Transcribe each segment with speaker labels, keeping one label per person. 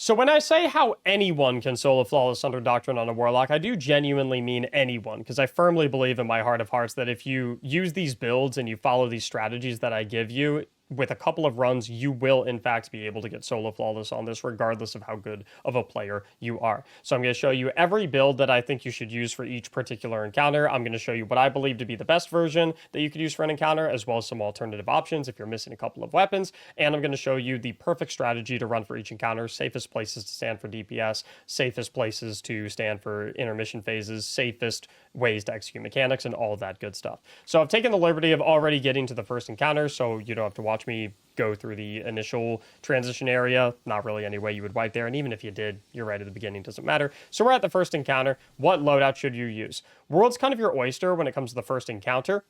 Speaker 1: So when I say how anyone can solo flawless Sundered Doctrine on a Warlock, I do genuinely mean anyone, because I firmly believe in my heart of hearts that if you use these builds and you follow these strategies that I give you, with a couple of runs, you will in fact be able to get solo flawless on this, regardless of how good of a player you are. So I'm going to show you every build that I think you should use for each particular encounter. I'm going to show you what I believe to be the best version that you could use for an encounter, as well as some alternative options if you're missing a couple of weapons. And I'm going to show you the perfect strategy to run for each encounter, safest places to stand for DPS, safest places to stand for intermission phases, safest ways to execute mechanics, and all of that good stuff. So I've taken the liberty of already getting to the first encounter, so you don't have to watch me go through the initial transition area. Not really any way you would wipe there, and even if you did, you're right at the beginning, doesn't matter. So we're at the first encounter. What loadout should you use? World's kind of your oyster when it comes to the first encounter.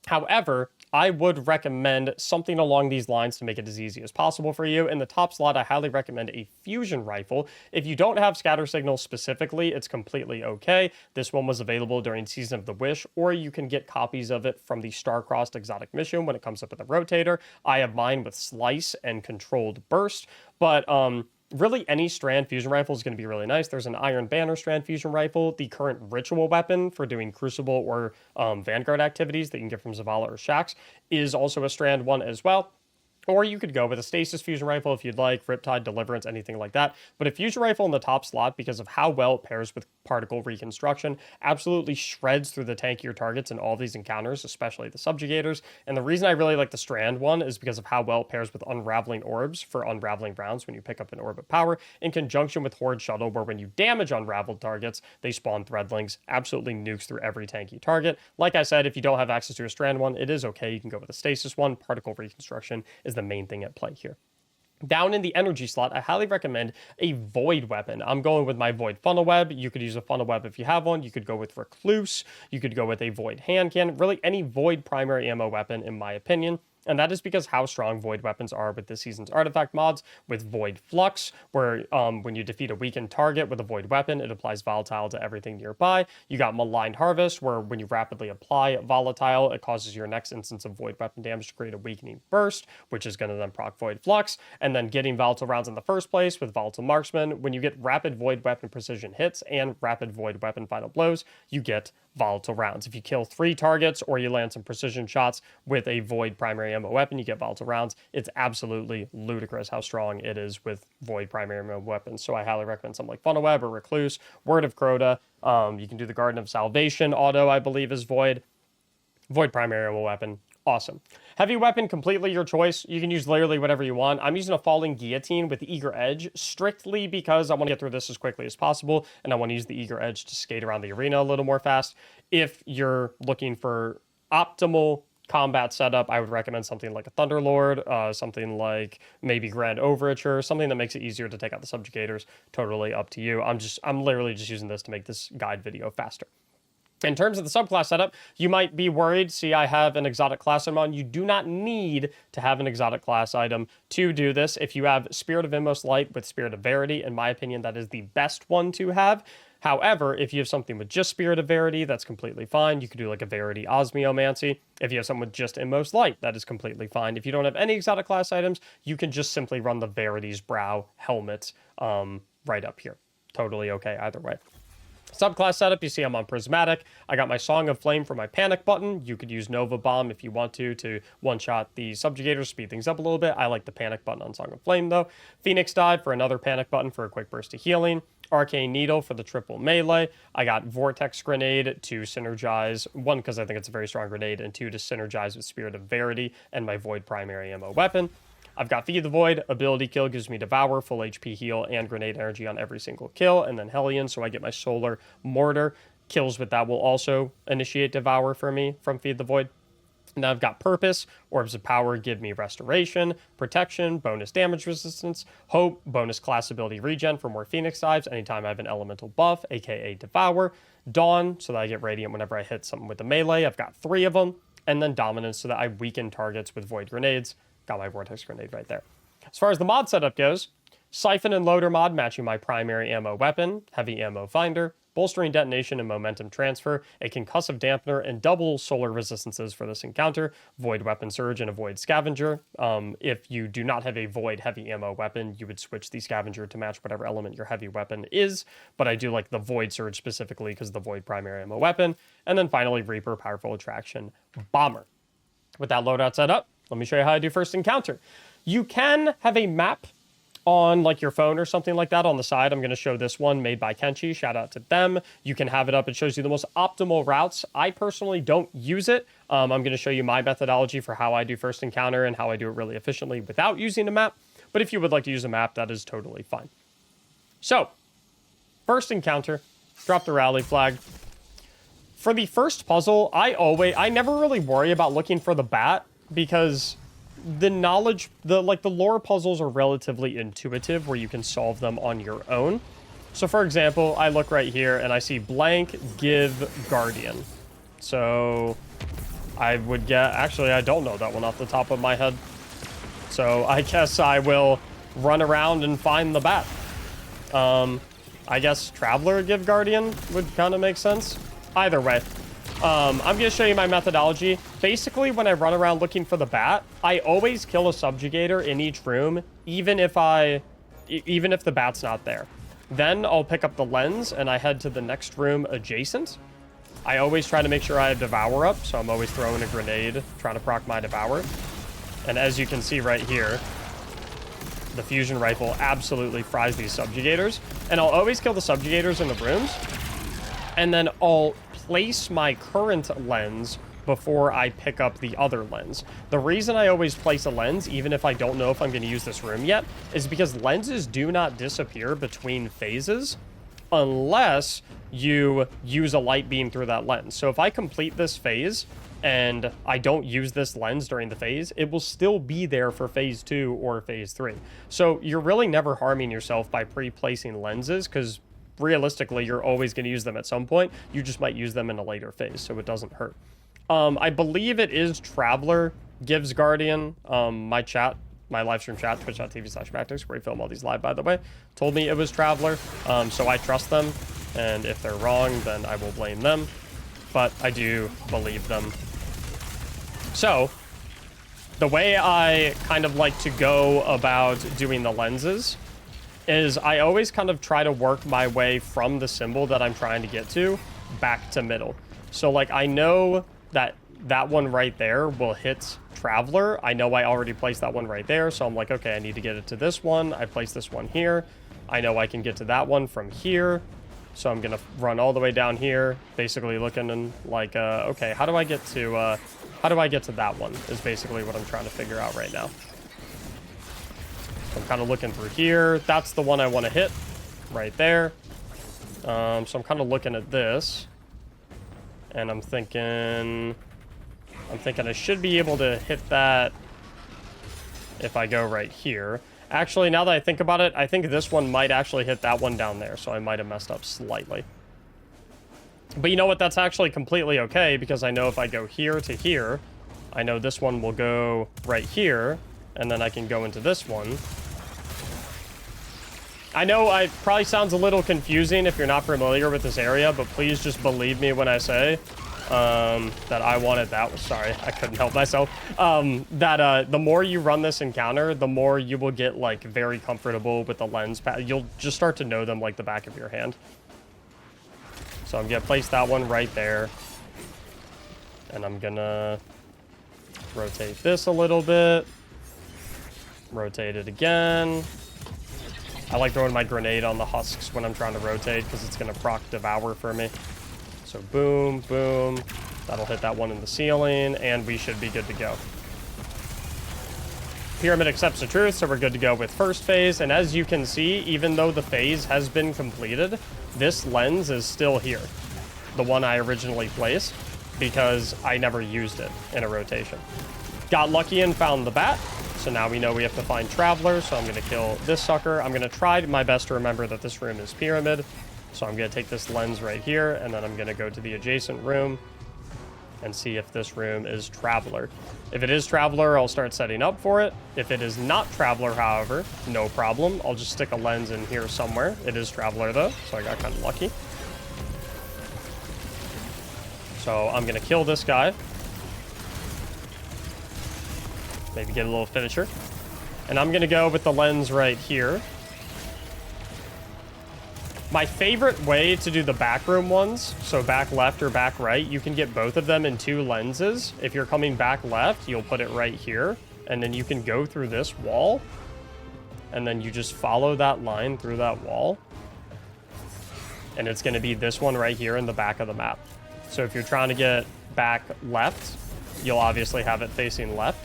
Speaker 1: However, I would recommend something along these lines to make it as easy as possible for you. In the top slot, I highly recommend a fusion rifle. If you don't have scatter signal specifically, it's completely okay. This one was available during Season of the Wish, or you can get copies of it from the Star-Crossed Exotic Mission when it comes up with a rotator. I have mine with Slice and Controlled Burst, but really, any strand fusion rifle is going to be really nice. There's an Iron Banner strand fusion rifle, the current ritual weapon for doing Crucible or Vanguard activities that you can get from Zavala or Shaxx is also a strand one as well. Or you could go with a Stasis fusion rifle if you'd like, Riptide, Deliverance, anything like that. But a fusion rifle in the top slot, because of how well it pairs with particle reconstruction, absolutely shreds through the tankier targets in all these encounters, especially the subjugators. And the reason I really like the Strand one is because of how well it pairs with Unraveling Orbs for unraveling rounds when you pick up an Orb of Power, in conjunction with Horde Shuttle, where when you damage unraveled targets, they spawn Threadlings, absolutely nukes through every tanky target. Like I said, if you don't have access to a Strand one, it is okay. You can go with a Stasis one. Particle reconstruction is the main thing at play here. Down in the energy slot, I highly recommend a Void weapon. I'm going with my Void Funnel Web. You could use a Funnel Web if you have one. You could go with Recluse. You could go with a Void Hand Cannon. Really, any Void primary ammo weapon, in my opinion. And that is because how strong Void weapons are with this season's artifact mods, with Void Flux, where when you defeat a weakened target with a Void weapon, it applies Volatile to everything nearby. You got Maligned Harvest, where when you rapidly apply Volatile, it causes your next instance of Void weapon damage to create a weakening burst, which is going to then proc Void Flux. And then getting Volatile rounds in the first place with Volatile Marksman, when you get rapid Void weapon precision hits and rapid Void weapon final blows, you get volatile rounds. If you kill 3 targets or you land some precision shots with a Void primary ammo weapon, you get volatile rounds. It's absolutely ludicrous how strong it is with Void primary ammo weapons. So I highly recommend something like Funnel Web or Recluse. Word of Crota. You can do the Garden of Salvation auto, I believe, is Void. Void primary ammo weapon. Awesome. Heavy weapon, completely your choice. You can use literally whatever you want. I'm using a Falling Guillotine with Eager Edge strictly because I want to get through this as quickly as possible, and I want to use the Eager Edge to skate around the arena a little more fast. If you're looking for optimal combat setup, I would recommend something like a Thunderlord, something like maybe Grand Overture, something that makes it easier to take out the subjugators. Totally up to you. I'm literally just using this to make this guide video faster. In terms of the subclass setup, you might be worried, see I have an exotic class item on. You do not need to have an exotic class item to do this. If you have Spirit of Inmost Light with Spirit of Verity, in my opinion, that is the best one to have. However, if you have something with just Spirit of Verity, that's completely fine. You could do like a Verity Osmiomancy. If you have something with just Inmost Light, that is completely fine. If you don't have any exotic class items, you can just simply run the Verity's Brow helmet right up here. Totally okay either way. Subclass setup, you see I'm on Prismatic. I got my Song of Flame for my panic button. You could use Nova Bomb if you want to one-shot the subjugators, speed things up a little bit. I like the panic button on Song of Flame though. Phoenix Dive for another panic button for a quick burst of healing. Arcane Needle for the triple melee. I got Vortex Grenade to synergize, 1, because I think it's a very strong grenade, and 2, to synergize with Spirit of Verity and my Void primary ammo weapon. I've got Feed the Void, ability kill gives me Devour, full HP heal, and grenade energy on every single kill, and then Hellion, so I get my Solar Mortar. Kills with that will also initiate Devour for me from Feed the Void. Now I've got Purpose, Orbs of Power give me Restoration, Protection, bonus damage resistance, Hope, bonus class ability regen for more Phoenix Dives anytime I have an elemental buff, aka Devour, Dawn, so that I get Radiant whenever I hit something with the melee. I've got 3 of them, and then Dominance, so that I weaken targets with Void Grenades. Got my Vortex Grenade right there. As far as the mod setup goes, Siphon and Loader mod matching my primary ammo weapon, Heavy Ammo Finder, bolstering detonation and momentum transfer, a concussive dampener, and double solar resistances for this encounter, void weapon surge, and a void scavenger. If you do not have a void heavy ammo weapon, you would switch the scavenger to match whatever element your heavy weapon is, but I do like the void surge specifically because of the void primary ammo weapon. And then finally, Reaper, powerful attraction, bomber. With that loadout set up, let me show you how I do first encounter. You can have a map on like your phone or something like that on the side. I'm going to show this one made by Kenchi. Shout out to them. You can have it up. It shows you the most optimal routes. I personally don't use it. I'm going to show you my methodology for how I do first encounter and how I do it really efficiently without using a map. But if you would like to use a map, that is totally fine. So, first encounter, drop the rally flag. For the first puzzle, I never really worry about looking for the bat because the lore puzzles are relatively intuitive where you can solve them on your own. So for example, I look right here and I see blank give guardian. So I would get, actually I don't know that one off the top of my head. So I guess I will run around and find the bat. I guess traveler give guardian would kind of make sense. Either way. I'm going to show you my methodology. Basically, when I run around looking for the bat, I always kill a subjugator in each room, even if the bat's not there. Then I'll pick up the lens and I head to the next room adjacent. I always try to make sure I have Devour up, so I'm always throwing a grenade, trying to proc my Devour. And as you can see right here, the fusion rifle absolutely fries these subjugators. And I'll always kill the subjugators in the rooms, and then I'll place my current lens before I pick up the other lens. The reason I always place a lens, even if I don't know if I'm going to use this room yet, is because lenses do not disappear between phases unless you use a light beam through that lens. So if I complete this phase and I don't use this lens during the phase, it will still be there for phase 2 or phase 3. So you're really never harming yourself by pre-placing lenses because realistically, you're always going to use them at some point. You just might use them in a later phase, so it doesn't hurt. I believe it is Traveler gives Guardian. My live stream chat, twitch.tv/Mactics, where we film all these live, by the way, told me it was Traveler. So I trust them, and if they're wrong, then I will blame them. But I do believe them. So, the way I kind of like to go about doing the lenses is I always kind of try to work my way from the symbol that I'm trying to get to back to middle. So like I know that that one right there will hit Traveler. I know I already placed that one right there, so I'm like, okay, I need to get it to this one. I place this one here. I know I can get to that one from here. So I'm gonna run all the way down here, basically looking and like, okay, how do I get to that one is basically what I'm trying to figure out right now. I'm kind of looking through here. That's the one I want to hit right there. So I'm kind of looking at this and I'm thinking I should be able to hit that if I go right here. Actually, now that I think about it, I think this one might actually hit that one down there, so I might have messed up slightly. But you know what? That's actually completely okay, because I know if I go here to here, I know this one will go right here, and then I can go into this one. I know it probably sounds a little confusing if you're not familiar with this area, but please just believe me when I say that I wanted that. Sorry, I couldn't help myself. The more you run this encounter, the more you will get like very comfortable with the lens pad. You'll just start to know them like the back of your hand. So I'm gonna place that one right there, and I'm gonna rotate this a little bit, rotate it again. I like throwing my grenade on the husks when I'm trying to rotate because it's going to proc Devour for me. So boom, boom. That'll hit that one in the ceiling, and we should be good to go. Pyramid accepts the truth, so we're good to go with first phase. And as you can see, even though the phase has been completed, this lens is still here. The one I originally placed, because I never used it in a rotation. Got lucky and found the bat. So now we know we have to find Traveler, so I'm going to kill this sucker. I'm going to try my best to remember that this room is Pyramid. So I'm going to take this lens right here, and then I'm going to go to the adjacent room and see if this room is Traveler. If it is Traveler, I'll start setting up for it. If it is not Traveler, however, no problem. I'll just stick a lens in here somewhere. It is Traveler, though, so I got kind of lucky. So I'm going to kill this guy. Maybe get a little finisher. And I'm going to go with the lens right here. My favorite way to do the backroom ones, so back left or back right, you can get both of them in 2 lenses. If you're coming back left, you'll put it right here. And then you can go through this wall. And then you just follow that line through that wall. And it's going to be this one right here in the back of the map. So if you're trying to get back left, you'll obviously have it facing left,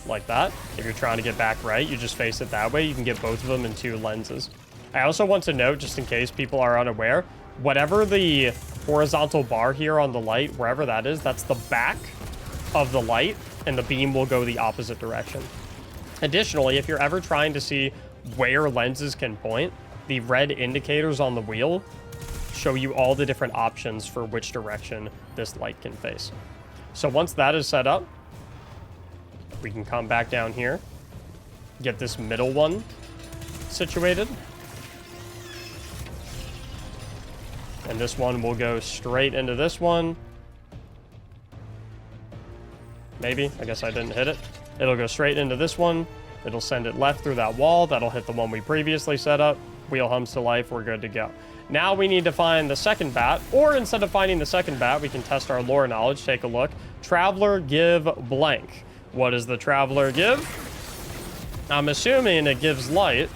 Speaker 1: like that. If you're trying to get back right, you just face it that way. You can get both of them in 2 lenses. I also want to note, just in case people are unaware, whatever the horizontal bar here on the light, wherever that is, that's the back of the light, and the beam will go the opposite direction. Additionally, if you're ever trying to see where lenses can point, the red indicators on the wheel show you all the different options for which direction this light can face. So once that is set up, we can come back down here, get this middle one situated. And this one will go straight into this one. Maybe. I guess I didn't hit it. It'll go straight into this one. It'll send it left through that wall. That'll hit the one we previously set up. Wheel hums to life. We're good to go. Now we need to find the second bat. Or instead of finding the second bat, we can test our lore knowledge. Take a look. Traveler give blank. What does the Traveler give? I'm assuming it gives light.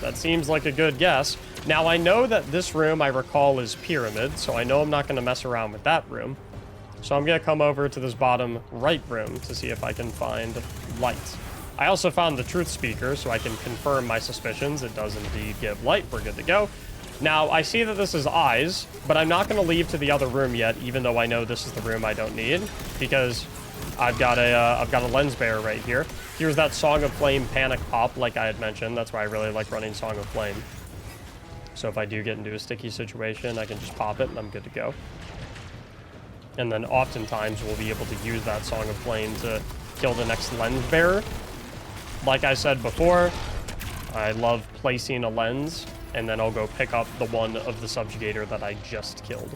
Speaker 1: That seems like a good guess. Now, I know that this room, I recall, is pyramid, so I know I'm not going to mess around with that room. So I'm going to come over to this bottom right room to see if I can find light. I also found the truth speaker, so I can confirm my suspicions. It does indeed give light. We're good to go. Now, I see that this is eyes, but I'm not going to leave to the other room yet, even though I know this is the room I don't need, because I've got a lens bearer right here. Here's that Song of Flame panic pop, like I had mentioned. That's why I really like running Song of Flame. So if I do get into a sticky situation, I can just pop it and I'm good to go. And then oftentimes we'll be able to use that Song of Flame to kill the next lens bearer. Like I said before, I love placing a lens, and then I'll go pick up the one of the subjugator that I just killed.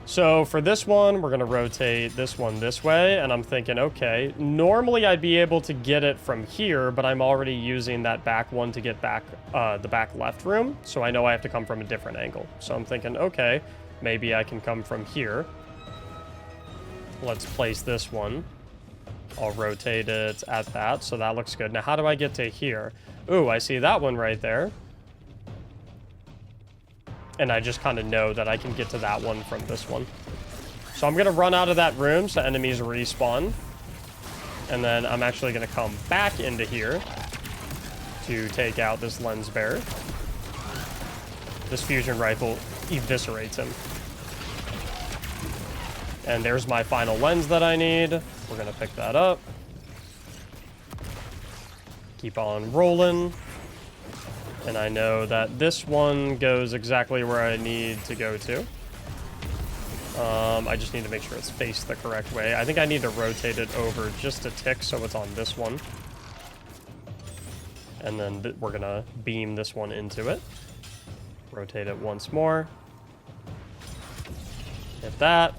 Speaker 1: So for this one, we're going to rotate this one this way, and I'm thinking, okay, normally I'd be able to get it from here, but I'm already using that back one to get back the back left room, so I know I have to come from a different angle. So I'm thinking, okay, maybe I can come from here. Let's place this one. I'll rotate it at that, so that looks good. Now, how do I get to here? Ooh, I see that one right there. And I just kind of know that I can get to that one from this one. So I'm going to run out of that room so enemies respawn. And then I'm actually going to come back into here to take out this lens bearer. This fusion rifle eviscerates him. And there's my final lens that I need. We're going to pick that up. Keep on rolling. And I know that this one goes exactly where I need to go to. I just need to make sure it's faced the correct way. I think I need to rotate it over just a tick so it's on this one. And then we're going to beam this one into it. Rotate it once more. Hit that.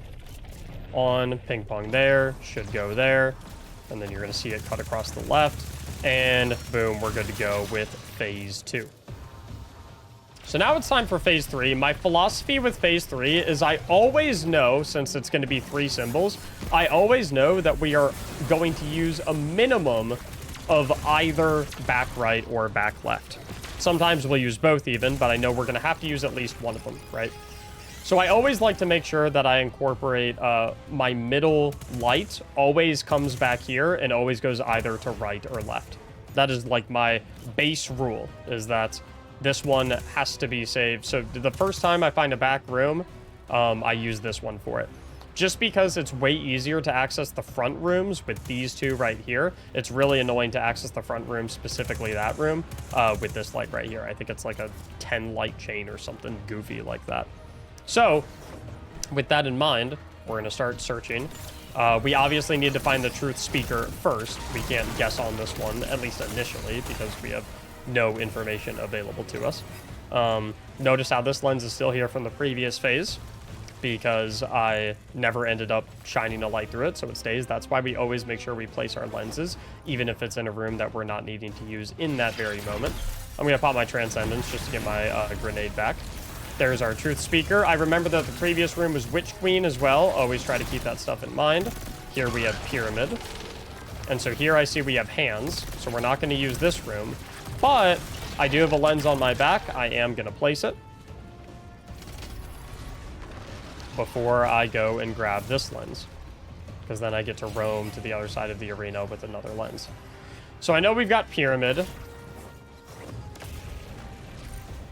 Speaker 1: On, ping pong there. Should go there. And then you're going to see it cut across the left. And boom, we're good to go with phase 2. So now it's time for phase 3. My philosophy with phase 3 is I always know, since it's going to be 3 symbols, I always know that we are going to use a minimum of either back right or back left. Sometimes we'll use both even, but I know we're going to have to use at least one of them, right? So I always like to make sure that I incorporate my middle light always comes back here and always goes either to right or left. That is like my base rule, is that this one has to be saved. So the first time I find a back room, I use this one for it. Just because it's way easier to access the front rooms with these two right here. It's really annoying to access the front room, specifically that room, with this light right here. I think it's like a 10 light chain or something goofy like that. So, with that in mind, we're going to start searching. We obviously need to find the truth speaker first. We can't guess on this one, at least initially, because we have no information available to us. Notice how this lens is still here from the previous phase. because I never ended up shining a light through it, so it stays. That's why we always make sure we place our lenses, even if it's in a room that we're not needing to use in that very moment. I'm going to pop my Transcendence just to get my grenade back. There's our Truth Speaker. I remember that the previous room was Witch Queen as well. Always try to keep that stuff in mind. Here we have Pyramid. And so here I see we have Hands, so we're not going to use this room. But I do have a lens on my back. I am going to place it before I go and grab this lens, because then I get to roam to the other side of the arena with another lens. So I know we've got Pyramid.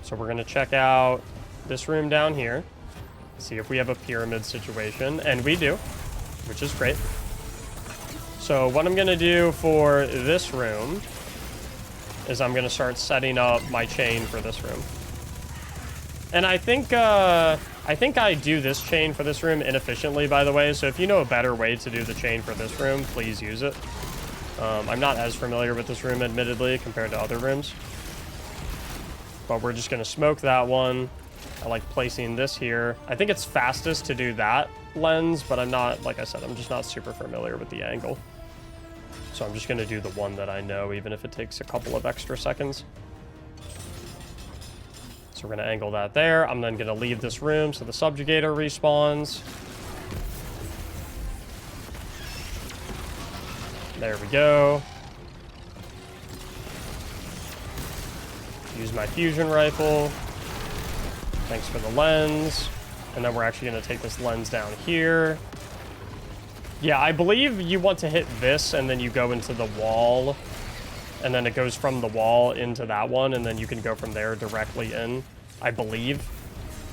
Speaker 1: So we're going to check out this room down here, see if we have a Pyramid situation, and we do, which is great. So what I'm going to do for this room is I'm going to start setting up my chain for this room. And I think I do this chain for this room inefficiently, by the way, so if you know a better way to do the chain for this room, please use it. I'm not as familiar with this room, admittedly, compared to other rooms. But we're just going to smoke that one. I like placing this here. I think it's fastest to do that lens, but I'm not, like I said, I'm just not super familiar with the angle. So I'm just going to do the one that I know, even if it takes a couple of extra seconds. So we're going to angle that there. I'm then going to leave this room so the subjugator respawns. There we go. Use my fusion rifle. Thanks for the lens. And then we're actually going to take this lens down here. Yeah, I believe you want to hit this and then you go into the wall. And then it goes from the wall into that one, and then you can go from there directly in, I believe.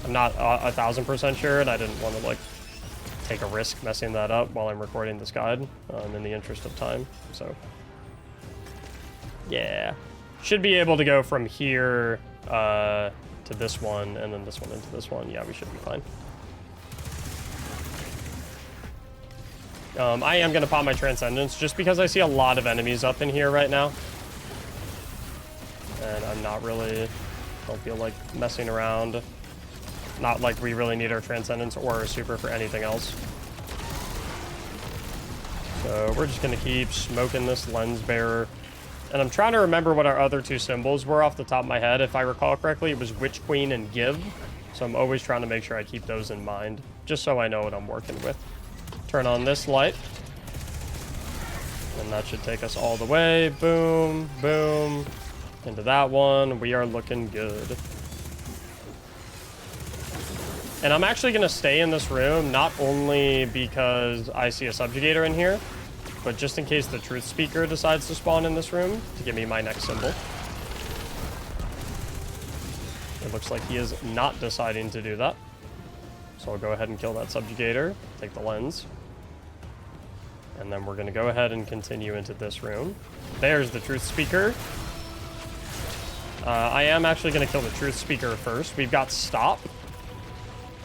Speaker 1: I'm not 1000% sure, and I didn't want to, like, take a risk messing that up while I'm recording this guide, in the interest of time, so. Yeah. Should be able to go from here to this one, and then this one into this one. Yeah, we should be fine. I am going to pop my Transcendence, just because I see a lot of enemies up in here right now. And I'm not really, don't feel like messing around. Not like we really need our Transcendence or our Super for anything else. So we're just going to keep smoking this Lens Bearer. And I'm trying to remember what our other two symbols were off the top of my head. If I recall correctly, it was Witch Queen and Give. So I'm always trying to make sure I keep those in mind, just so I know what I'm working with. Turn on this light. And that should take us all the way. Boom, boom. Into that one. We are looking good. And I'm actually going to stay in this room, not only because I see a subjugator in here, but just in case the Truth Speaker decides to spawn in this room to give me my next symbol. It looks like he is not deciding to do that. So I'll go ahead and kill that subjugator, take the lens. And then we're going to go ahead and continue into this room. There's the Truth Speaker. I am actually going to kill the Truth Speaker first. We've got Stop,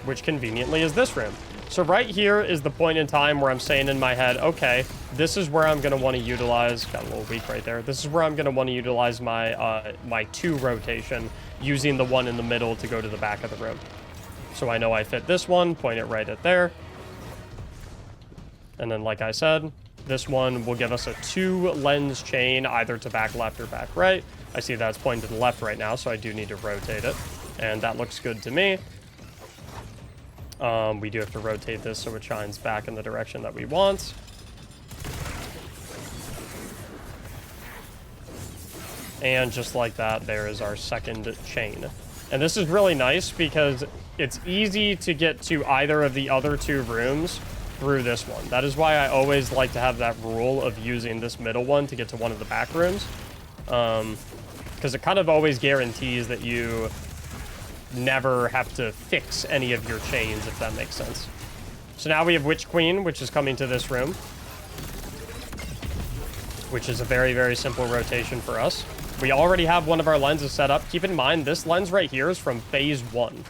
Speaker 1: which conveniently is this room. So right here is the point in time where I'm saying in my head, okay, this is where I'm going to want to utilize, got a little weak right there. This is where I'm going to want to utilize my, my 2 rotation, using the one in the middle to go to the back of the room. So I know I fit this one, point it right at there. And then, like I said, this one will give us a 2 lens chain, either to back left or back right. I see that's pointed to the left right now, so I do need to rotate it. And that looks good to me. We do have to rotate this so it shines back in the direction that we want. And just like that, there is our second chain. And this is really nice because it's easy to get to either of the other 2 rooms through this one. That is why I always like to have that rule of using this middle one to get to one of the back rooms. Because it kind of always guarantees that you never have to fix any of your chains, if that makes sense. So now we have Witch Queen, which is coming to this room, which is a very, very simple rotation for us. We already have one of our lenses set up. Keep in mind, this lens right here is from phase 1.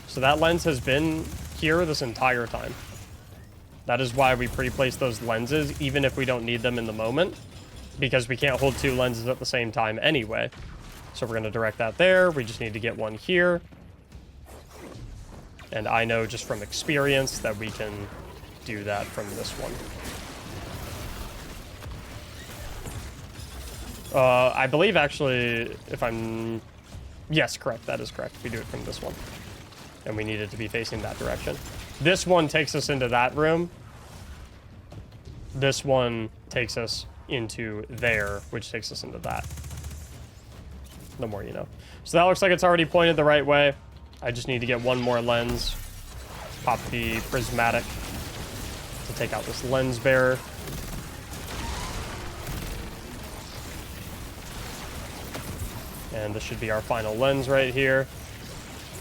Speaker 1: So that lens has been here this entire time. That is why we pre-place those lenses, even if we don't need them in the moment, because we can't hold 2 lenses at the same time anyway. So we're going to direct that there. We just need to get one here. And I know just from experience that we can do that from this one. I believe actually, if I'm... Yes, correct. That is correct. We do it from this one. And we need it to be facing that direction. This one takes us into that room. This one takes us into there, which takes us into that. The more you know. So that looks like it's already pointed the right way. I just need to get one more lens. Pop the prismatic to take out this lens bearer. And this should be our final lens right here.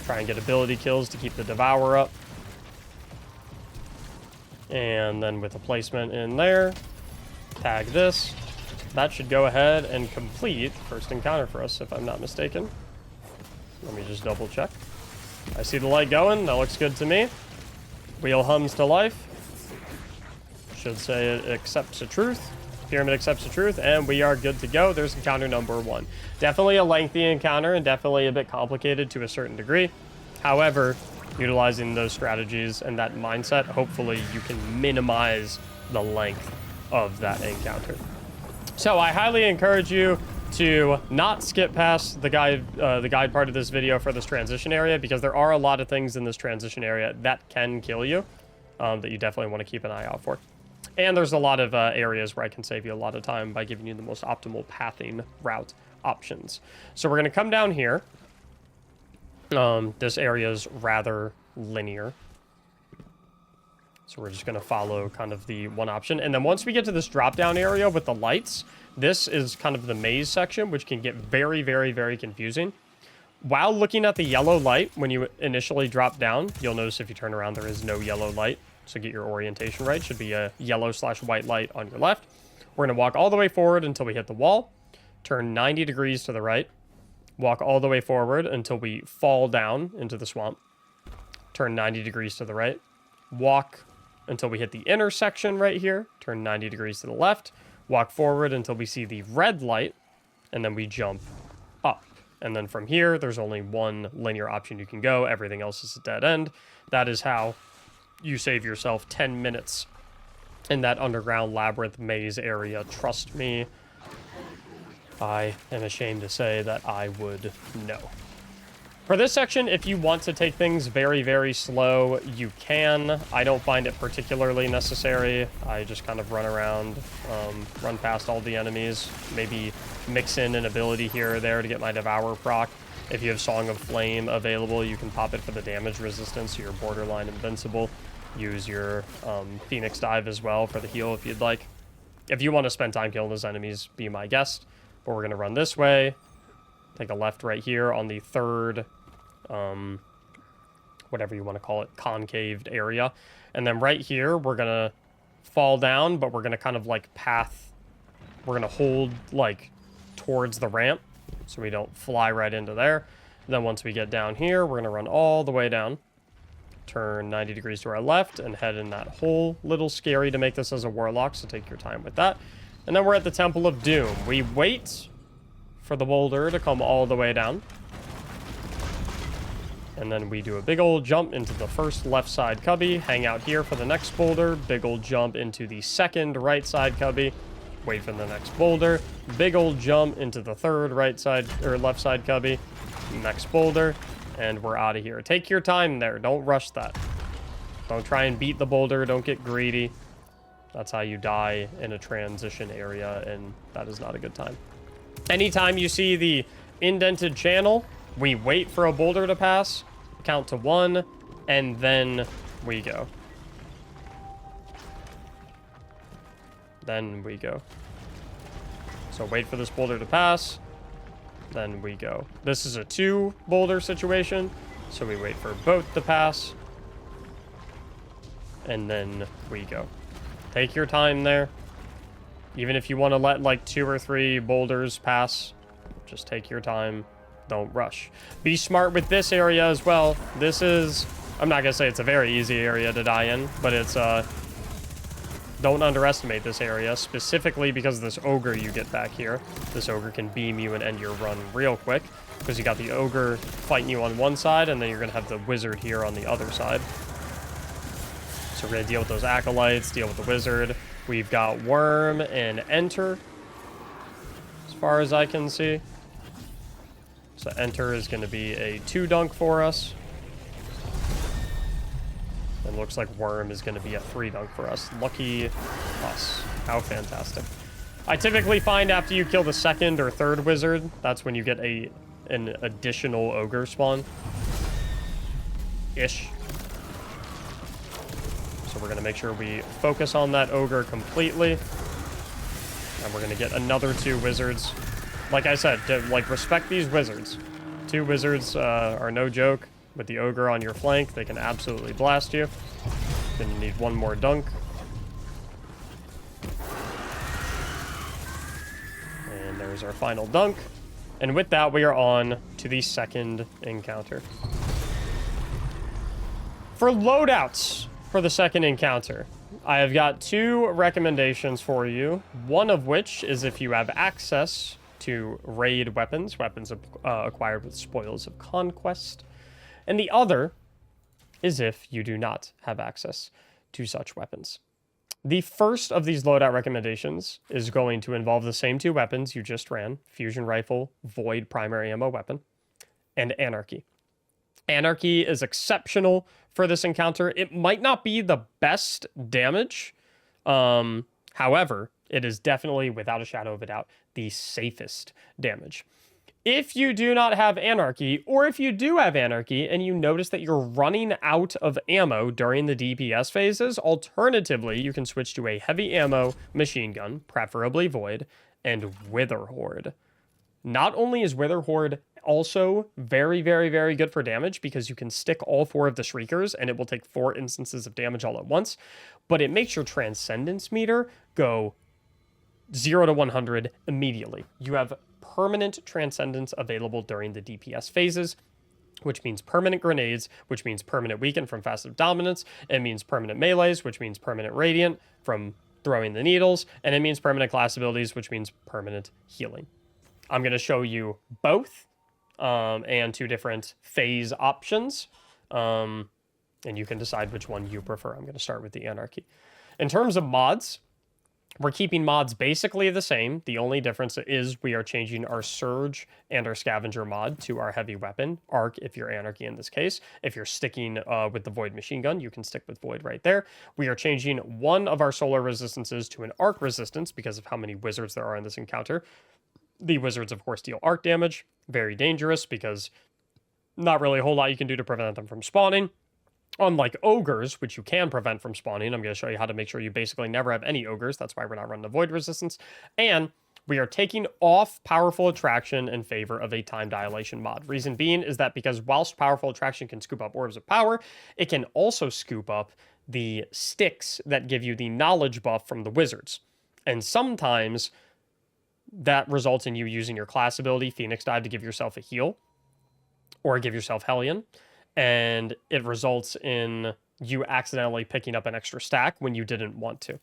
Speaker 1: Try and get ability kills to keep the Devour up. And then with a placement in there, tag this. That should go ahead and complete first encounter for us, if I'm not mistaken. Let me just double check. I see the light going. That looks good to me. Wheel hums to life. Should say it accepts the truth. Pyramid accepts the truth, and we are good to go. There's encounter number 1. Definitely a lengthy encounter and definitely a bit complicated to a certain degree. However, utilizing those strategies and that mindset, hopefully you can minimize the length of that encounter. So I highly encourage you to not skip past the guide part of this video for this transition area, because there are a lot of things in this transition area that can kill you, that you definitely want to keep an eye out for. And there's a lot of areas where I can save you a lot of time by giving you the most optimal pathing route options. So we're going to come down here. This area is rather linear. So we're just going to follow kind of the one option. And then once we get to this drop-down area with the lights, this is kind of the maze section, which can get very, very, very confusing. While looking at the yellow light, when you initially drop down, you'll notice if you turn around, there is no yellow light. So get your orientation right. Should be a yellow/white light on your left. We're going to walk all the way forward until we hit the wall. Turn 90 degrees to the right. Walk all the way forward until we fall down into the swamp. Turn 90 degrees to the right. Walk until we hit the intersection right here. Turn 90 degrees to the left. Walk forward until we see the red light. And then we jump up. And then from here, there's only one linear option you can go. Everything else is a dead end. That is how you save yourself 10 minutes in that underground labyrinth maze area. Trust me, I am ashamed to say that I would know. For this section, if you want to take things very, very slow, you can. I don't find it particularly necessary. I just kind of run around, run past all the enemies, maybe mix in an ability here or there to get my Devour proc. If you have Song of Flame available, you can pop it for the damage resistance, so you're borderline invincible. Use your Phoenix Dive as well for the heal if you'd like. If you want to spend time killing those enemies, be my guest. But we're going to run this way. Take a left right here on the third, whatever you want to call it, concaved area. And then right here, we're going to fall down, but we're going to kind of like path. We're going to hold like towards the ramp so we don't fly right into there. And then once we get down here, we're going to run all the way down. Turn 90 degrees to our left and head in that hole. Little scary to make this as a warlock, so take your time with that. And then we're at the Temple of Doom. We wait for the boulder to come all the way down. And then we do a big old jump into the first left side cubby. Hang out here for the next boulder. Big old jump into the second right side cubby. Wait for the next boulder. Big old jump into the third right side or left side cubby. Next boulder. And we're out of here. Take your time there. Don't rush that. Don't try and beat the boulder. Don't get greedy. That's how you die in a transition area, and that is not a good time. Anytime you see the indented channel, we wait for a boulder to pass, count to 1, and then we go. Then we go. So wait for this boulder to pass. Then we go. This is a 2 boulder situation, so we wait for both to pass, and then we go. Take your time there. Even if you want to let like 2 or 3 boulders pass, just take your time. Don't rush. Be smart with this area as well. This is, I'm not gonna say it's a very easy area to die in, but it's Don't underestimate this area, specifically because of this ogre you get back here. This ogre can beam you and end your run real quick, because you got the ogre fighting you on one side, and then you're going to have the wizard here on the other side. So we're going to deal with those acolytes, deal with the wizard. We've got worm and enter, as far as I can see. So enter is going to be a 2 dunk for us. And looks like worm is going to be a 3 dunk for us. Lucky us. How fantastic. I typically find after you kill the 2nd or 3rd wizard, that's when you get an additional ogre spawn. Ish. So we're going to make sure we focus on that ogre completely. And we're going to get another 2 wizards. Like I said, like, respect these wizards. 2 wizards are no joke. With the ogre on your flank, they can absolutely blast you. Then you need 1 more dunk. And there's our final dunk. And with that, we are on to the 2nd encounter. For loadouts for the 2nd encounter, I have got 2 recommendations for you. One of which is if you have access to raid weapons acquired with spoils of conquest. And the other is if you do not have access to such weapons. The first of these loadout recommendations is going to involve the same 2 weapons you just ran: fusion rifle, void primary ammo weapon, and anarchy. Anarchy is exceptional for this encounter. It might not be the best damage. However, it is definitely, without a shadow of a doubt, the safest damage. If you do not have anarchy, or if you do have anarchy and you notice that you're running out of ammo during the DPS phases, alternatively, you can switch to a heavy ammo machine gun, preferably void, and Wither Horde. Not only is Wither Horde also very, very, very good for damage, because you can stick all 4 of the Shriekers and it will take 4 instances of damage all at once, but it makes your Transcendence meter go 0 to 100 immediately. You have permanent Transcendence available during the DPS phases, which means permanent grenades, which means permanent weaken from Facet of Dominance. It means permanent melees, which means permanent radiant from throwing the needles, and it means permanent class abilities, which means permanent healing. I'm going to show you both and 2 different phase options, and you can decide which one you prefer. I'm going to start with the Anarchy. In terms of mods, we're keeping mods basically the same. The only difference is we are changing our Surge and our Scavenger mod to our heavy weapon, Arc if you're Anarchy in this case. If you're sticking with the Void machine gun, you can stick with Void right there. We are changing one of our solar resistances to an Arc resistance because of how many wizards there are in this encounter. The wizards, of course, deal arc damage. Very dangerous because not really a whole lot you can do to prevent them from spawning. Unlike ogres, which you can prevent from spawning, I'm going to show you how to make sure you basically never have any ogres. That's why we're not running the void resistance. And we are taking off powerful attraction in favor of a time dilation mod. Reason being is that because whilst powerful attraction can scoop up orbs of power, it can also scoop up the sticks that give you the knowledge buff from the wizards. And sometimes that results in you using your class ability, Phoenix Dive, to give yourself a heal or give yourself Hellion. And it results in you accidentally picking up an extra stack when you didn't want to.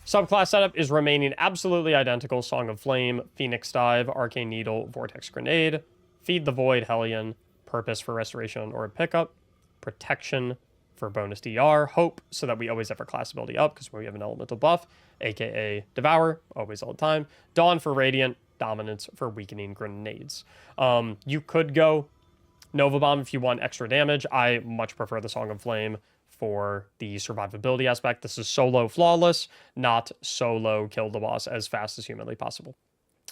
Speaker 1: Subclass setup is remaining absolutely identical. Song of Flame, Phoenix Dive, Arcane Needle, Vortex Grenade, Feed the Void, Hellion, Purpose for Restoration or Pickup, Protection for bonus DR, Hope, so that we always have our class ability up because we have an elemental buff, aka Devour, always all the time, Dawn for Radiant, Dominance for weakening grenades. You could go Nova Bomb if you want extra damage. I much prefer the Song of Flame for the survivability aspect. This is solo flawless, not solo kill the boss as fast as humanly possible.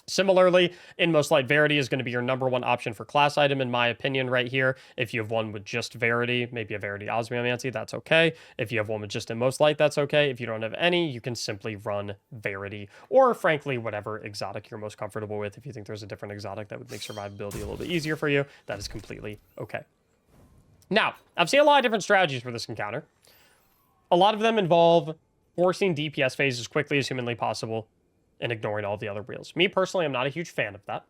Speaker 1: Similarly, Inmost Light Verity is going to be your #1 option for class item, in my opinion, right here. If you have one with just Verity, maybe a Verity Osmiomancy, that's okay. If you have one with just Inmost Light, that's okay. If you don't have any, you can simply run Verity, or frankly, whatever exotic you're most comfortable with. If you think there's a different exotic that would make survivability a little bit easier for you, that is completely okay. Now, I've seen a lot of different strategies for this encounter. A lot of them involve forcing DPS phase as quickly as humanly possible and ignoring all the other wheels. Me personally, I'm not a huge fan of that,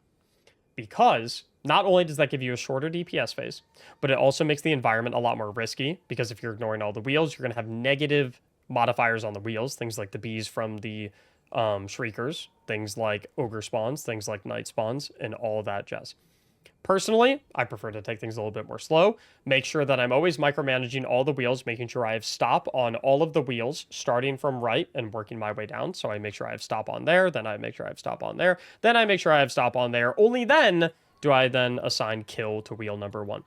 Speaker 1: because not only does that give you a shorter DPS phase, but it also makes the environment a lot more risky, because if you're ignoring all the wheels, you're going to have negative modifiers on the wheels, things like the bees from the shriekers, things like ogre spawns, things like night spawns, and all that jazz. Personally, I prefer to take things a little bit more slow. Make sure that I'm always micromanaging all the wheels, making sure I have stop on all of the wheels, starting from right and working my way down. So I make sure I have stop on there, then I make sure I have stop on there, then I make sure I have stop on there. Only then do I then assign kill to wheel number 1.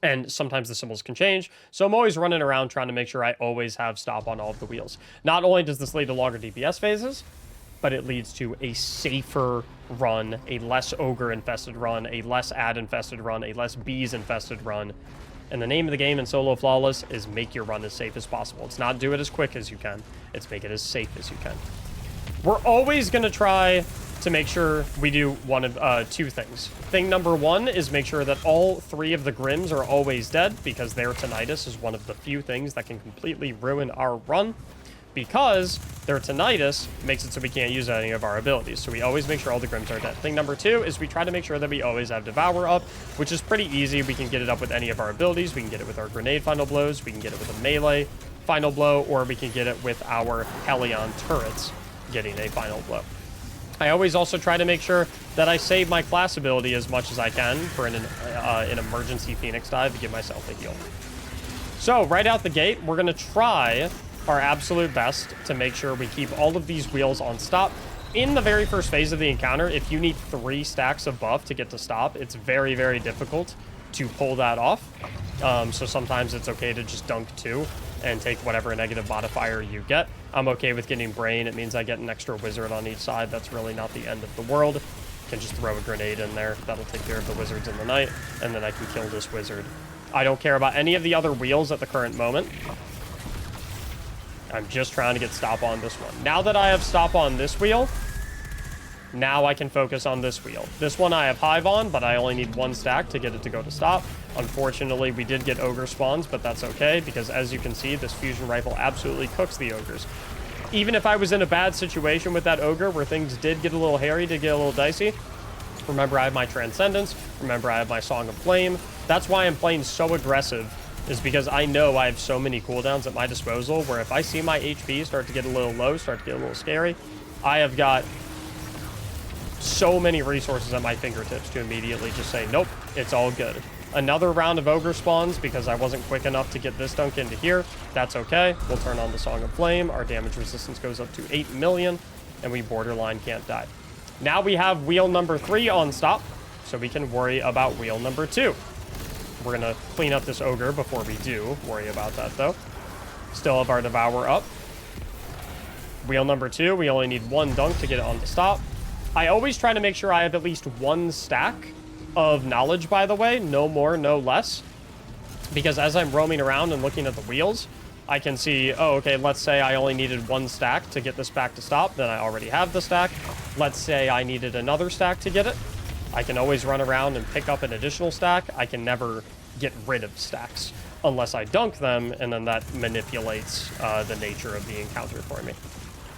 Speaker 1: And sometimes the symbols can change, so I'm always running around trying to make sure I always have stop on all of the wheels. Not only does this lead to longer DPS phases, but it leads to a safer run, a less ogre-infested run, a less ad-infested run, a less bees-infested run. And the name of the game in Solo Flawless is make your run as safe as possible. It's not do it as quick as you can, it's make it as safe as you can. We're always going to try to make sure we do one of two things. Thing number 1 is make sure that all 3 of the Grims are always dead, because their tinnitus is one of the few things that can completely ruin our run, because their tinnitus makes it so we can't use any of our abilities. So we always make sure all the Grims are dead. Thing number 2 is we try to make sure that we always have Devour up, which is pretty easy. We can get it up with any of our abilities. We can get it with our grenade final blows, we can get it with a melee final blow, or we can get it with our Hellion turrets getting a final blow. I always also try to make sure that I save my class ability as much as I can for an emergency Phoenix dive to give myself a heal. So right out the gate, we're going to try our absolute best to make sure we keep all of these wheels on stop. In the very first phase of the encounter, if you need 3 stacks of buff to get to stop, it's very, very difficult to pull that off. So sometimes it's okay to just dunk 2 and take whatever negative modifier you get. I'm okay with getting Brain. It means I get an extra wizard on each side. That's really not the end of the world. Can just throw a grenade in there. That'll take care of the wizards in the night, and then I can kill this wizard. I don't care about any of the other wheels at the current moment. I'm just trying to get stop on this one. Now that I have stop on this wheel, now I can focus on this wheel. This one I have Hive on, but I only need 1 stack to get it to go to stop. Unfortunately, we did get ogre spawns, but that's okay, because as you can see, this fusion rifle absolutely cooks the ogres. Even if I was in a bad situation with that ogre where things did get a little hairy, did get a little dicey, remember I have my Transcendence, remember I have my Song of Flame. That's why I'm playing so aggressive, is because I know I have so many cooldowns at my disposal where if I see my HP start to get a little low, start to get a little scary, I have got so many resources at my fingertips to immediately just say, nope, it's all good. Another round of ogre spawns because I wasn't quick enough to get this dunk into here. That's okay. We'll turn on the Song of Flame. Our damage resistance goes up to 8 million, and we borderline can't die. Now we have wheel number 3 on stop, so we can worry about wheel number 2. We're going to clean up this ogre before we do worry about that, though. Still have our Devour up. Wheel number 2, we only need 1 dunk to get it on the stop. I always try to make sure I have at least 1 stack of knowledge, by the way. No more, no less. Because as I'm roaming around and looking at the wheels, I can see, oh, okay, let's say I only needed 1 stack to get this back to stop. Then I already have the stack. Let's say I needed another stack to get it. I can always run around and pick up an additional stack. I can never get rid of stacks unless I dunk them, and then that manipulates the nature of the encounter for me.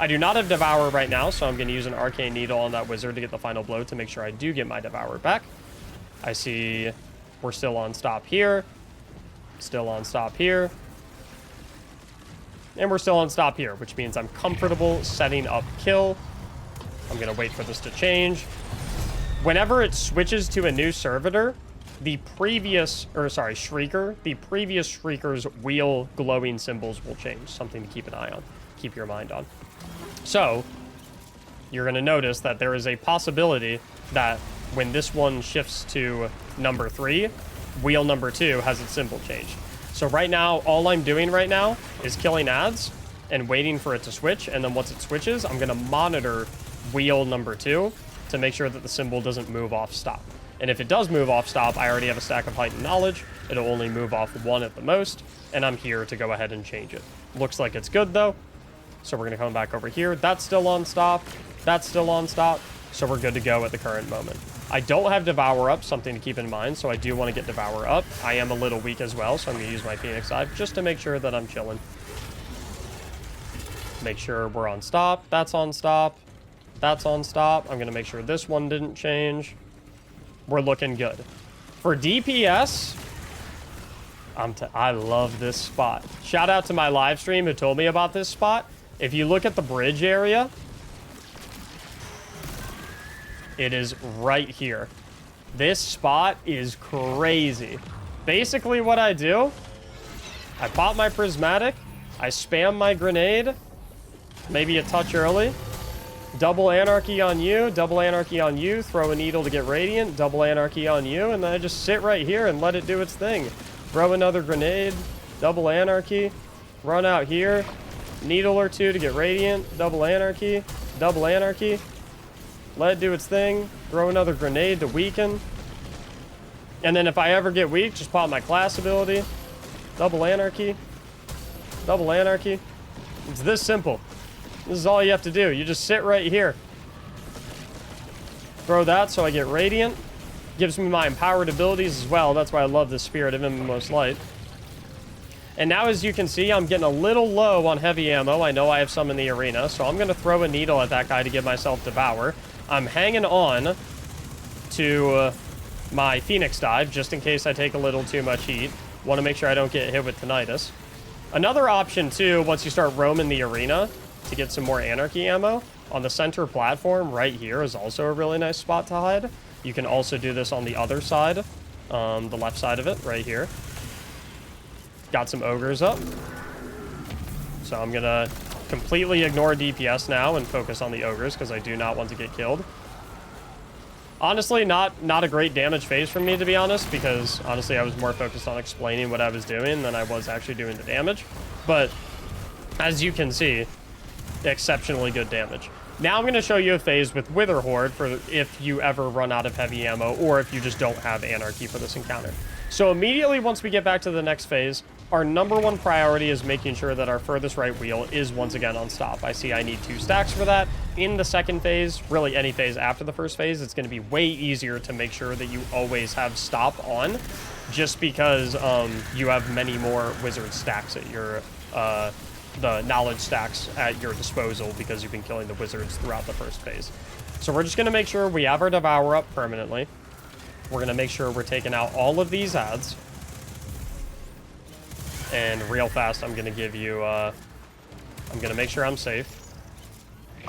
Speaker 1: I do not have Devour right now, so I'm going to use an Arcane Needle on that wizard to get the final blow to make sure I do get my Devour back. I see we're still on stop here. Still on stop here. And we're still on stop here, which means I'm comfortable setting up kill. I'm going to wait for this to change. Whenever it switches to a new servitor, the previous Shrieker's wheel glowing symbols will change. Something to keep an eye on. Keep your mind on. So, you're going to notice that there is a possibility that when this one shifts to number 3, wheel number 2 has its symbol changed. So right now, all I'm doing right now is killing ads and waiting for it to switch. And then once it switches, I'm going to monitor wheel number 2 to make sure that the symbol doesn't move off stop. And if it does move off stop, I already have a stack of heightened knowledge. It'll only move off 1 at the most. And I'm here to go ahead and change it. Looks like it's good, though. So we're going to come back over here. That's still on stop. That's still on stop. So we're good to go at the current moment. I don't have Devour up, something to keep in mind. So I do want to get Devour up. I am a little weak as well, so I'm going to use my Phoenix Dive just to make sure that I'm chilling. Make sure we're on stop. That's on stop. That's on stop. I'm going to make sure this one didn't change. We're looking good. For DPS, I love this spot. Shout out to my live stream who told me about this spot. If you look at the bridge area, it is right here. This spot is crazy. Basically what I do, I pop my prismatic, I spam my grenade, maybe a touch early, double anarchy on you, double anarchy on you, throw a needle to get radiant, double anarchy on you, and then I just sit right here and let it do its thing. Throw another grenade, double anarchy, run out here, needle or two to get radiant, double anarchy, let it do its thing, throw another grenade to weaken. And then if I ever get weak, just pop my class ability, double anarchy. It's this simple. This is all you have to do. You just sit right here. Throw that so I get radiant. Gives me my empowered abilities as well. That's why I love the Spirit of Inmost Light. And now, as you can see, I'm getting a little low on heavy ammo. I know I have some in the arena, so I'm going to throw a needle at that guy to give myself Devour. I'm hanging on to my Phoenix Dive, just in case I take a little too much heat. Want to make sure I don't get hit with Tinnitus. Another option, too, once you start roaming the arena to get some more Anarchy ammo, on the center platform right here is also a really nice spot to hide. You can also do this on the other side, the left side of it, right here. Got some ogres up. So I'm going to completely ignore DPS now and focus on the ogres because I do not want to get killed. Honestly, not a great damage phase for me, to be honest, because honestly I was more focused on explaining what I was doing than I was actually doing the damage. But as you can see, exceptionally good damage. Now I'm going to show you a phase with Wither Horde for if you ever run out of heavy ammo or if you just don't have Anarchy for this encounter. So immediately once we get back to the next phase, our number one priority is making sure that our furthest right wheel is once again on stop. I see I need 2 stacks for that. In the second phase, really any phase after the first phase, it's going to be way easier to make sure that you always have stop on, just because you have many more wizard stacks at your the knowledge stacks at your disposal because you've been killing the wizards throughout the first phase. So we're just going to make sure we have our Devour up permanently. We're going to make sure we're taking out all of these ads. And real fast, I'm going to give you, I'm going to make sure I'm safe.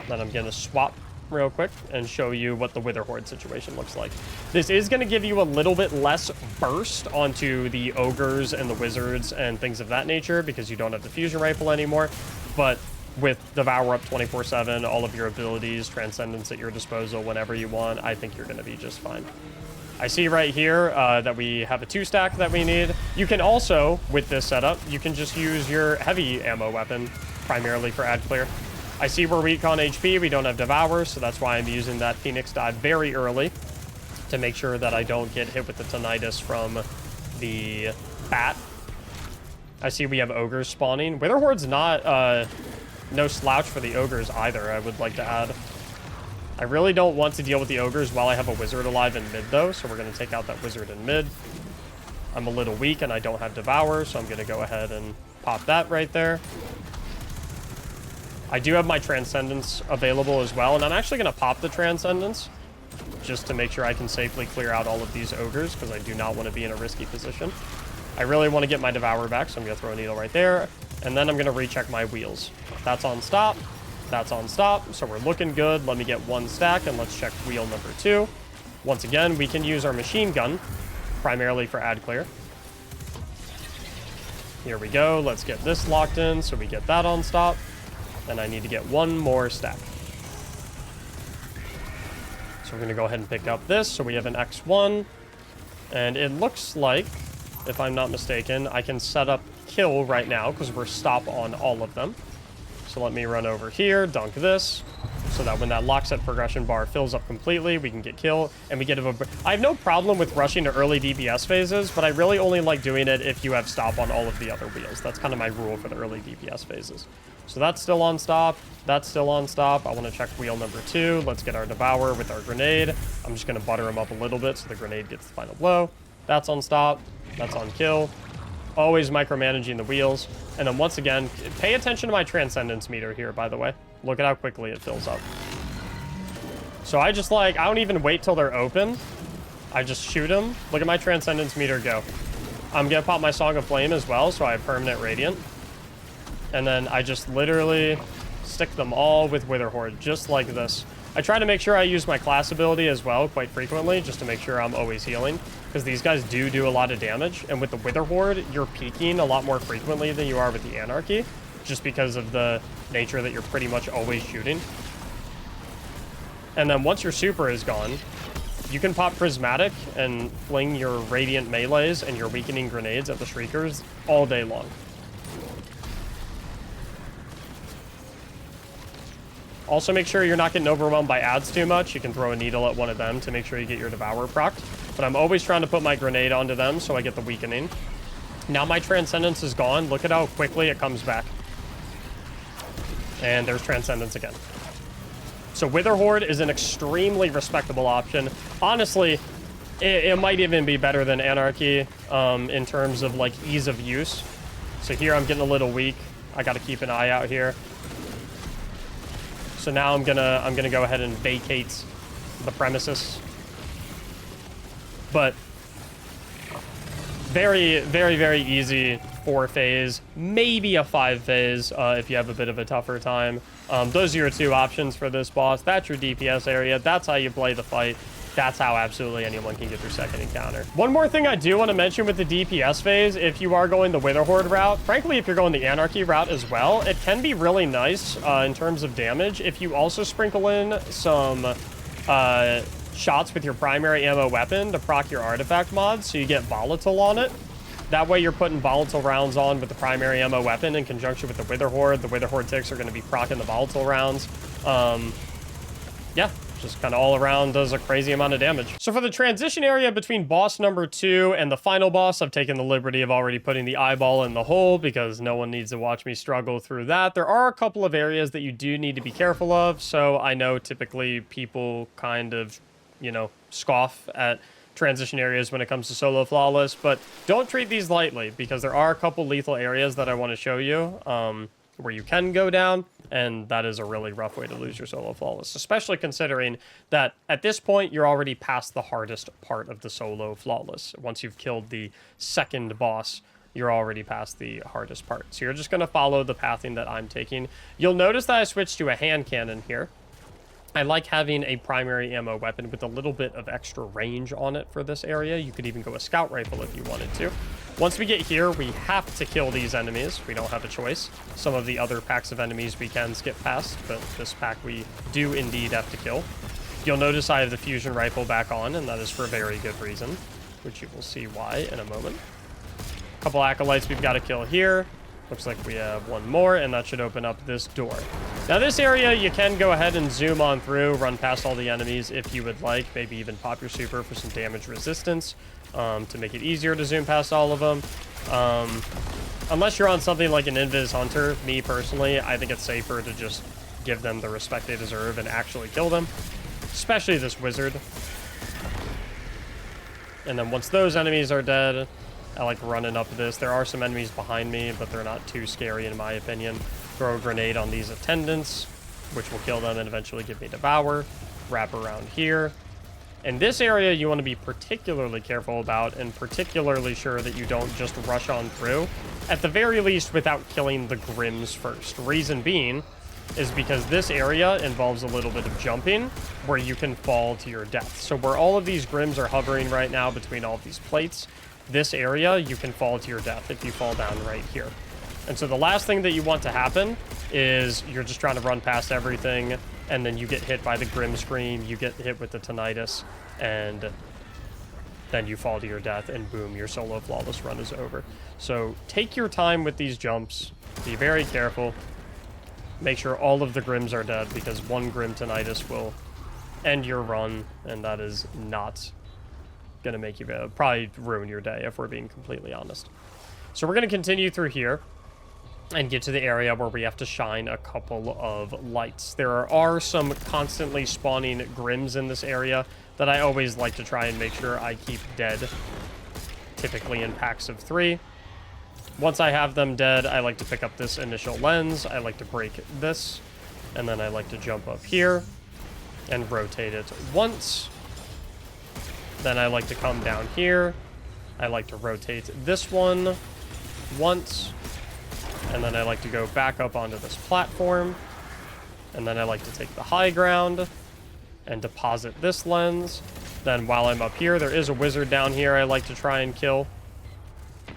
Speaker 1: Then I'm going to swap real quick and show you what the Wither Horde situation looks like. This is going to give you a little bit less burst onto the ogres and the wizards and things of that nature because you don't have the fusion rifle anymore. But with Devour up 24/7, all of your abilities, Transcendence at your disposal whenever you want, I think you're going to be just fine. I see right here that we have a 2 stack that we need. You can also, with this setup, you can just use your heavy ammo weapon primarily for ad clear. I see we're weak on HP. We don't have Devour, so that's why I'm using that Phoenix Dive very early to make sure that I don't get hit with the Tinnitus from the bat. I see we have ogres spawning. Wither Horde's not no slouch for the ogres either, I would like to add. I really don't want to deal with the ogres while I have a wizard alive in mid, though, so we're going to take out that wizard in mid. I'm a little weak, and I don't have Devour, so I'm going to go ahead and pop that right there. I do have my Transcendence available as well, and I'm actually going to pop the Transcendence just to make sure I can safely clear out all of these ogres, because I do not want to be in a risky position. I really want to get my Devour back, so I'm going to throw a needle right there, and then I'm going to recheck my wheels. That's on stop. That's on stop, so we're looking good. Let me get 1 stack, and let's check wheel number 2. Once again, we can use our machine gun, primarily for ad clear. Here we go. Let's get this locked in, so we get that on stop. And I need to get 1 more stack. So we're going to go ahead and pick up this, so we have an X1. And it looks like, if I'm not mistaken, I can set up kill right now, because we're stop on all of them. So let me run over here, dunk this, so that when that lock set progression bar fills up completely, we can get kill, and we get I have no problem with rushing to early DPS phases, but I really only like doing it if you have stop on all of the other wheels. That's kind of my rule for the early DPS phases. So that's still on stop. That's still on stop. I want to check wheel number 2. Let's get our Devour with our grenade. I'm just going to butter him up a little bit so the grenade gets the final blow. That's on stop. That's on kill. Always micromanaging the wheels. And then once again, pay attention to my Transcendence meter here, by the way. Look at how quickly it fills up. So I just I don't even wait till they're open. I just shoot them. Look at my Transcendence meter go. I'm gonna pop my Song of Flame as well, so I have permanent Radiant. And then I just literally stick them all with Wither Horde, just like this. I try to make sure I use my class ability as well quite frequently, just to make sure I'm always healing, because these guys do a lot of damage. And with the Wither Horde, you're peeking a lot more frequently than you are with the Anarchy, just because of the nature that you're pretty much always shooting. And then once your super is gone, you can pop Prismatic and fling your Radiant melees and your weakening grenades at the Shriekers all day long. Also, make sure you're not getting overwhelmed by ads too much. You can throw a needle at one of them to make sure you get your Devour procced. But I'm always trying to put my grenade onto them so I get the weakening. Now my Transcendence is gone. Look at how quickly it comes back. And there's Transcendence again. So Wither Horde is an extremely respectable option. Honestly, it might even be better than Anarchy in terms of like ease of use. So here I'm getting a little weak. I got to keep an eye out here. So now I'm gonna go ahead and vacate the premises. But very easy 4-phase, maybe a 5-phase if you have a bit of a tougher time. Those are your two options for this boss. That's your DPS area. That's how you play the fight. That's how absolutely anyone can get their second encounter. One more thing I do want to mention with the DPS phase, if you are going the Wither Horde route, frankly, if you're going the Anarchy route as well, it can be really nice in terms of damage if you also sprinkle in some shots with your primary ammo weapon to proc your artifact mod, so you get volatile on it. That way you're putting volatile rounds on with the primary ammo weapon in conjunction with the Wither Horde. The Wither Horde ticks are going to be proccing the volatile rounds. Yeah, just kind of all around does a crazy amount of damage. So for the transition area between boss number 2 and the final boss, I've taken the liberty of already putting the eyeball in the hole because no one needs to watch me struggle through that. There are a couple of areas that you do need to be careful of. So I know typically people kind of, you know, scoff at transition areas when it comes to solo flawless, but don't treat these lightly because there are a couple lethal areas that I want to show you where you can go down, and that is a really rough way to lose your solo flawless, especially considering that at this point you're already past the hardest part of the solo flawless. Once you've killed the second boss, you're already past the hardest part. So you're just going to follow the pathing that I'm taking. You'll notice that I switched to a hand cannon here. I like having a primary ammo weapon with a little bit of extra range on it for this area. You could even go a scout rifle if you wanted to. Once we get here, we have to kill these enemies. We don't have a choice. Some of the other packs of enemies we can skip past, but this pack we do indeed have to kill. You'll notice I have the fusion rifle back on, and that is for a very good reason, which you will see why in a moment. A couple acolytes we've got to kill here. Looks like we have one more, and that should open up this door. Now, this area, you can go ahead and zoom on through, run past all the enemies if you would like. Maybe even pop your super for some damage resistance to make it easier to zoom past all of them. Unless you're on something like an Invis Hunter, me personally, I think it's safer to just give them the respect they deserve and actually kill them, especially this wizard. And then once those enemies are dead, I like running up this. There are some enemies behind me, but they're not too scary in my opinion. Throw a grenade on these attendants, which will kill them and eventually give me Devour. Wrap around here. In this area, you want to be particularly careful about and particularly sure that you don't just rush on through. At the very least, without killing the Grims first. Reason being is because this area involves a little bit of jumping where you can fall to your death. So where all of these Grims are hovering right now between all of these plates, this area, you can fall to your death if you fall down right here. And so the last thing that you want to happen is you're just trying to run past everything, and then you get hit by the Grim Scream, you get hit with the Tinnitus, and then you fall to your death, and boom, your solo flawless run is over. So take your time with these jumps. Be very careful. Make sure all of the Grims are dead, because one Grim Tinnitus will end your run, and that is not gonna make you probably ruin your day if we're being completely honest. So we're gonna continue through here and get to the area where we have to shine a couple of lights. There are some constantly spawning Grims in this area that I always like to try and make sure I keep dead, typically in packs of 3. Once I have them dead, I like to pick up this initial lens, I like to break this, and then I like to jump up here and rotate it once. Then I like to come down here I like to rotate this one once, and then I like to go back up onto this platform, and then I like to take the high ground and deposit this lens. Then while I'm up here, there is a wizard down here I like to try and kill.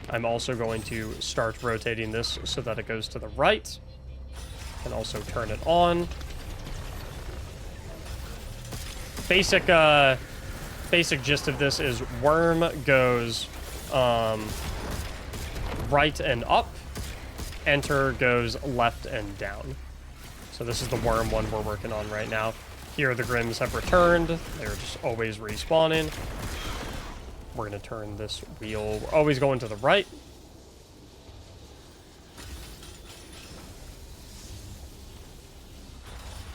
Speaker 1: I'm also going to start rotating this so that it goes to the right, and also turn it on. Basic gist of this is worm goes right and up, enter goes left and down. So this is the worm one we're working on right now. Here the Grims have returned. They're just always respawning. We're going to turn this wheel. We're always going to the right.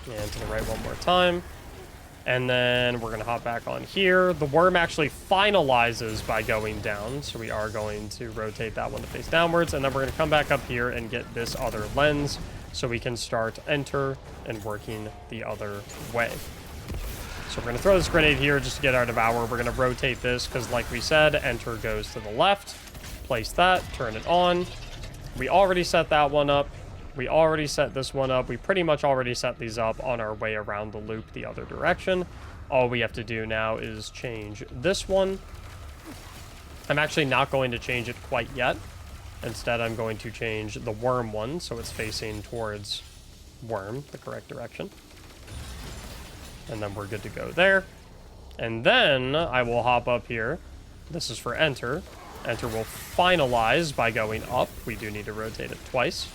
Speaker 1: And to the right one more time. And then we're going to hop back on here. The worm actually finalizes by going down, so we are going to rotate that one to face downwards, and then we're going to come back up here and get this other lens so we can start enter and working the other way. So we're going to throw this grenade here just to get our devour. We're going to rotate this because, like we said, enter goes to the left. Place that, turn it on. We already set that one up. We already set this one up. We pretty much already set these up on our way around the loop the other direction. All we have to do now is change this one. I'm actually not going to change it quite yet. Instead, I'm going to change the worm one so it's facing towards worm, the correct direction. And then we're good to go there. And then I will hop up here. This is for enter. Enter will finalize by going up. We do need to rotate it twice.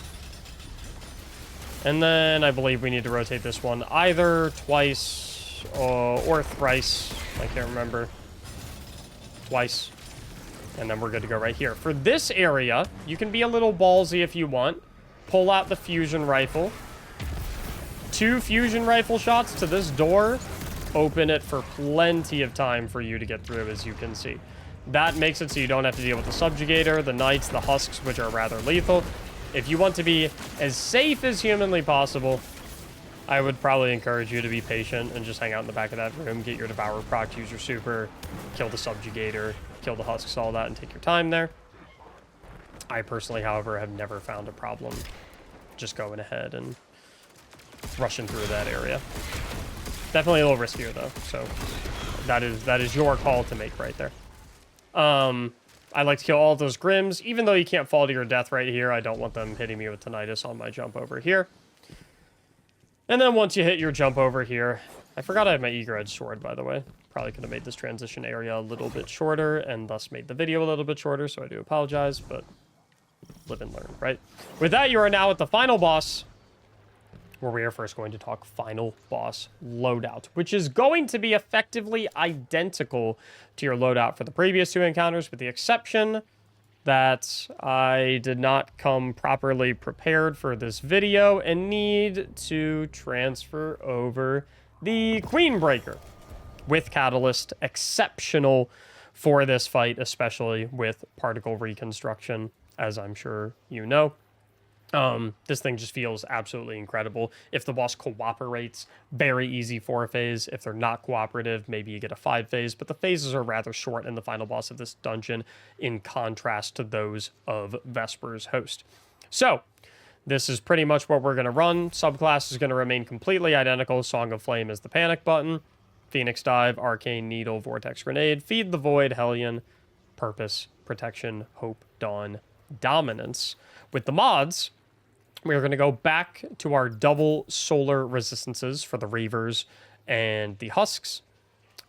Speaker 1: And then I believe we need to rotate this one either twice or thrice. I can't remember. Twice. And then we're good to go right here. For this area, you can be a little ballsy if you want. Pull out the fusion rifle. 2 fusion rifle shots to this door. Open it for plenty of time for you to get through, as you can see. That makes it so you don't have to deal with the subjugator, the knights, the husks, which are rather lethal. If you want to be as safe as humanly possible, I would probably encourage you to be patient and just hang out in the back of that room, get your devour proc, use your super, kill the subjugator, kill the husks, all that, and take your time there. I personally, however, have never found a problem just going ahead and rushing through that area. Definitely a little riskier, though, so that is your call to make right there. I like to kill all of those Grims. Even though you can't fall to your death right here, I don't want them hitting me with tinnitus on my jump over here. And then once you hit your jump over here, I forgot I had my eager-edged sword, by the way. Probably could have made this transition area a little bit shorter and thus made the video a little bit shorter, so I do apologize, but live and learn, right? With that, you are now at the final boss, where we are first going to talk final boss loadout, which is going to be effectively identical to your loadout for the previous 2 encounters, with the exception that I did not come properly prepared for this video and need to transfer over the Queen Breaker with Catalyst. Exceptional for this fight, especially with particle reconstruction, as I'm sure you know. This thing just feels absolutely incredible. If the boss cooperates, very easy 4-phase. If they're not cooperative, maybe you get a 5-phase, but the phases are rather short in the final boss of this dungeon in contrast to those of Vesper's Host. So, this is pretty much what we're going to run. Subclass is going to remain completely identical. Song of Flame is the panic button. Phoenix Dive, Arcane Needle, Vortex Grenade, Feed the Void, Hellion, Purpose, Protection, Hope, Dawn, Dominance. With the mods, we're going to go back to our double solar resistances for the Reavers and the Husks.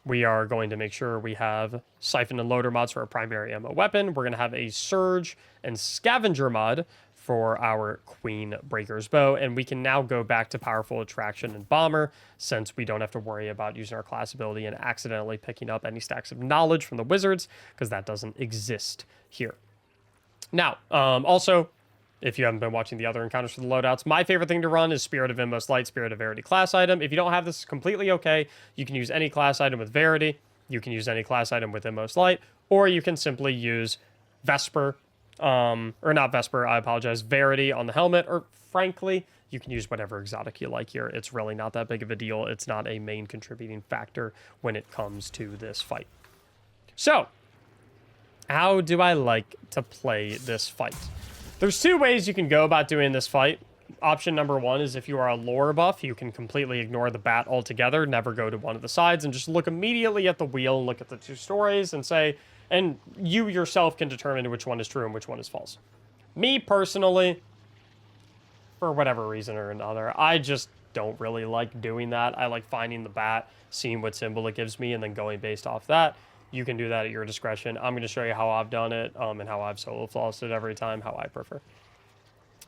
Speaker 1: We are going to make sure we have Siphon and Loader mods for our primary ammo weapon. We're going to have a Surge and Scavenger mod for our Queen Breaker's Bow. And we can now go back to Powerful Attraction and Bomber, since we don't have to worry about using our class ability and accidentally picking up any stacks of knowledge from the wizards, because that doesn't exist here. Now, also, if you haven't been watching the other encounters for the loadouts, my favorite thing to run is Spirit of Inmost Light, Spirit of Verity class item. If you don't have this, completely okay. You can use any class item with Verity. You can use any class item with Inmost Light. Or you can simply use Vesper, or not Vesper, I apologize, Verity on the helmet. Or frankly, you can use whatever exotic you like here. It's really not that big of a deal. It's not a main contributing factor when it comes to this fight. So, How do I like to play this fight? There's two ways you can go about doing this fight. Option number one is if you are a lore buff, you can completely ignore the bat altogether, never go to one of the sides, and just look immediately at the wheel and look at the two stories and say, and you yourself can determine which one is true and which one is false. Me personally, for whatever reason or another, I just don't really like doing that. I like finding the bat, seeing what symbol it gives me, and then going based off that. You can do that at your discretion. I'm going to show you how I've done it and how I've solo flossed it every time, how I prefer.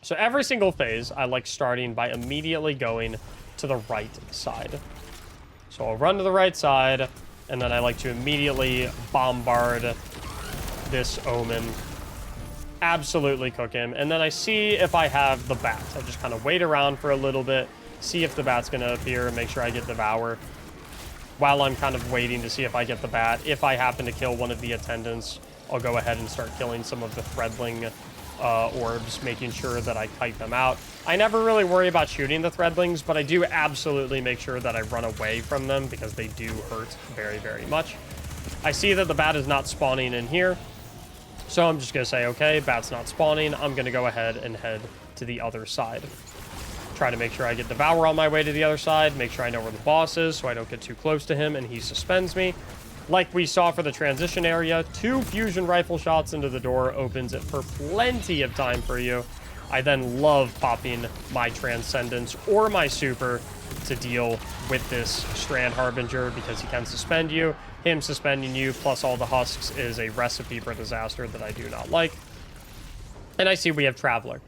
Speaker 1: So every single phase, I like starting by immediately going to the right side. So I'll run to the right side, and then I like to immediately bombard this Omen. Absolutely cook him. And then I see if I have the bat. I just kind of wait around for a little bit, see if the bat's going to appear, and make sure I get Devour. While I'm kind of waiting to see if I get the bat, if I happen to kill one of the attendants, I'll go ahead and start killing some of the Threadling orbs, making sure that I kite them out. I never really worry about shooting the Threadlings, but I do absolutely make sure that I run away from them because they do hurt very, very much. I see that the bat is not spawning in here, so I'm just going to say, okay, bat's not spawning. I'm going to go ahead and head to the other side. Try to make sure I get Devour on my way to the other side, make sure I know where the boss is so I don't get too close to him and he suspends me. Like we saw for the transition area, 2 fusion rifle shots into the door opens it for plenty of time for you. I then love popping my Transcendence or my Super to deal with this Strand Harbinger because he can suspend you. Him suspending you plus all the husks is a recipe for disaster that I do not like. And I see we have Traveler.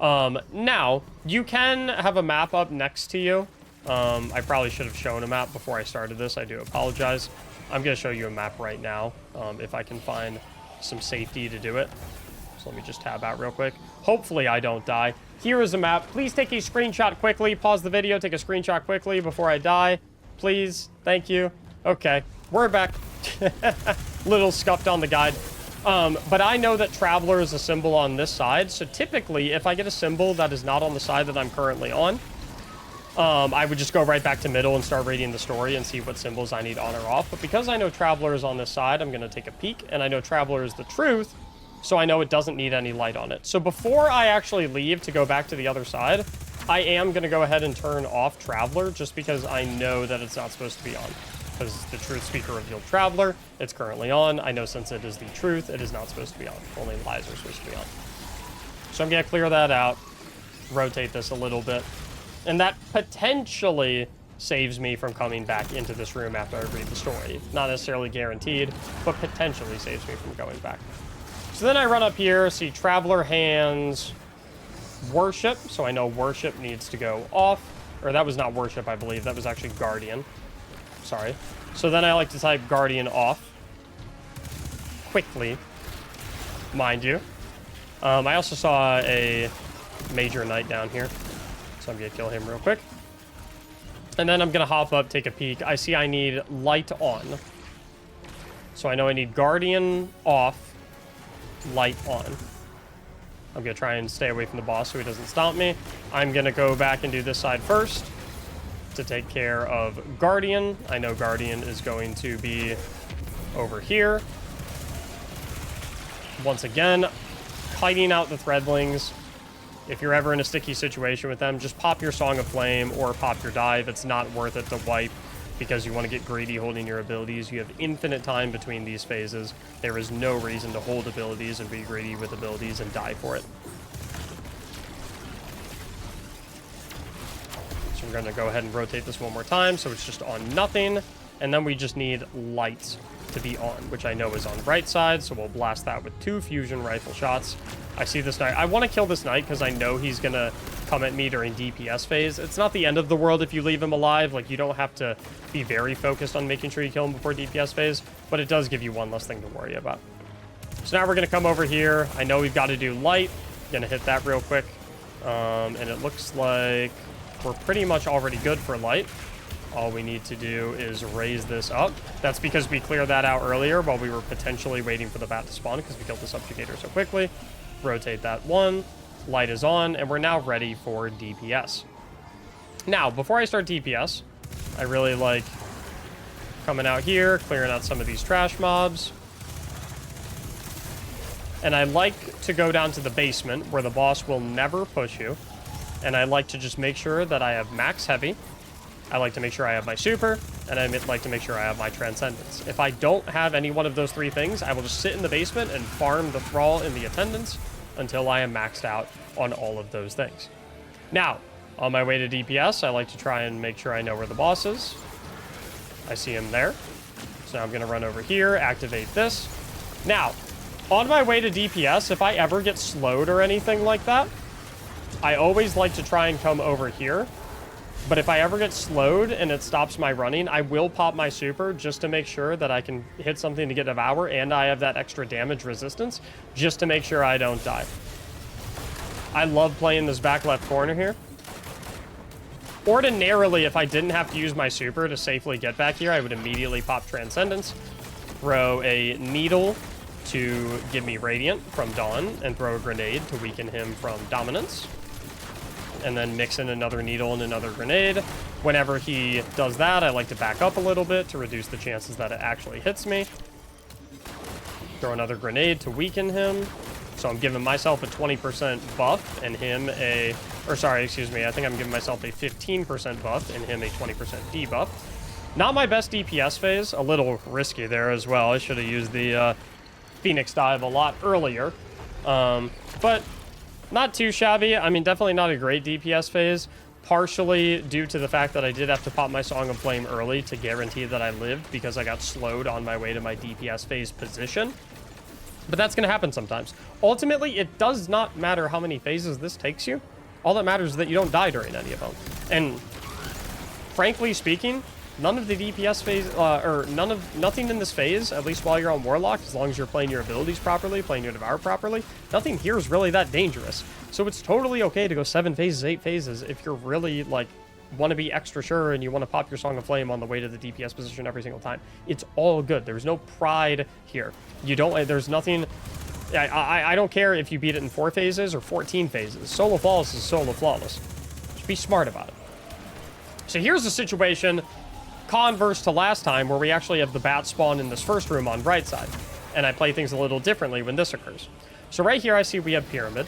Speaker 1: Now, you can have a map up next to you. I probably should have shown a map before I started this. I do apologize. I'm going to show you a map right now, if I can find some safety to do it. So let me just tab out real quick. Hopefully I don't die. Here is a map. Please take a screenshot quickly. Pause the video. Take a screenshot quickly before I die. Please. Thank you. Okay. We're back. Little scuffed on the guide. But I know that Traveler is a symbol on this side, so typically, if I get a symbol that is not on the side that I'm currently on, I would just go right back to middle and start reading the story and see what symbols I need on or off. But because I know Traveler is on this side, I'm going to take a peek, and I know Traveler is the truth, so I know it doesn't need any light on it. So before I actually leave to go back to the other side, I am going to go ahead and turn off Traveler, just because I know that it's not supposed to be on. Because the truth speaker revealed Traveler, it's currently on. I know since it is the truth, it is not supposed to be on. Only lies are supposed to be on. So I'm going to clear that out, rotate this a little bit, and that potentially saves me from coming back into this room after I read the story. Not necessarily guaranteed, but potentially saves me from going back. So then I run up here, see Traveler hands Worship, so I know Worship needs to go off. Or that was not Worship, I believe. That was actually Guardian. Sorry. So then I like to type Guardian off. Quickly. Mind you. I also saw a Major Knight down here. So I'm going to kill him real quick. And then I'm going to hop up, take a peek. I see I need light on. So I know I need Guardian off, light on. I'm going to try and stay away from the boss so he doesn't stomp me. I'm going to go back and do this side first to take care of Guardian. I know Guardian is going to be over here. Once again, kiting out the Threadlings. If you're ever in a sticky situation with them, just pop your Song of Flame or pop your dive. It's not worth it to wipe because you want to get greedy holding your abilities. You have infinite time between these phases. There is no reason to hold abilities and be greedy with abilities and die for it. So we're going to go ahead and rotate this one more time so it's just on nothing. And then we just need light to be on, which I know is on right side, so we'll blast that with 2 fusion rifle shots. I see this knight. I want to kill this knight because I know he's going to come at me during DPS phase. It's not the end of the world if you leave him alive. Like, you don't have to be very focused on making sure you kill him before DPS phase, but it does give you one less thing to worry about. So now we're going to come over here. I know we've got to do light. Going to hit that real quick. And it looks like we're pretty much already good for light. All we need to do is raise this up. That's because we cleared that out earlier while we were potentially waiting for the bat to spawn because we killed the subjugator so quickly. Rotate that one. Light is on, and we're now ready for DPS. Now, before I start DPS, I really like coming out here, clearing out some of these trash mobs. And I like to go down to the basement where the boss will never push you. And I like to just make sure that I have max heavy. I like to make sure I have my super, and I like to make sure I have my transcendence. If I don't have any one of those three things, I will just sit in the basement and farm the thrall in the attendants until I am maxed out on all of those things. Now, on my way to DPS, I like to try and make sure I know where the boss is. I see him there. So now I'm going to run over here, activate this. Now, on my way to DPS, if I ever get slowed or anything like that, I always like to try and come over here. But if I ever get slowed and it stops my running, I will pop my super just to make sure that I can hit something to get Devour and I have that extra damage resistance just to make sure I don't die. I love playing this back left corner here. Ordinarily, if I didn't have to use my super to safely get back here, I would immediately pop Transcendence, throw a Needle to give me Radiant from Dawn, and throw a Grenade to weaken him from Dominance. And then mix in another Needle and another Grenade. Whenever he does that, I like to back up a little bit to reduce the chances that it actually hits me. Throw another Grenade to weaken him. So I'm giving myself a 20% buff and him a... Or sorry, excuse me, I think I'm giving myself a 15% buff and him a 20% debuff. Not my best DPS phase. A little risky there as well. I should have used the Phoenix Dive a lot earlier. But... not too shabby. I mean, definitely not a great DPS phase, partially due to the fact that I did have to pop my Song of Flame early to guarantee that I lived because I got slowed on my way to my DPS phase position. But that's going to happen sometimes. Ultimately, it does not matter how many phases this takes you. All that matters is that you don't die during any of them. And frankly speaking, none of the DPS phase, nothing in this phase, at least while you're on Warlock, as long as you're playing your abilities properly, playing your Devour properly, nothing here is really that dangerous. So it's totally okay to go 7 phases, 8 phases, if you're really, like, want to be extra sure and you want to pop your Song of Flame on the way to the DPS position every single time. It's all good. There's no pride here. You don't, there's nothing... I don't care if you beat it in 4 phases or 14 phases. Solo Flawless is Solo Flawless. Just be smart about it. So here's the situation... converse to last time, where we actually have the bat spawn in this first room on right side. And I play things a little differently when this occurs. So right here I see we have Pyramid.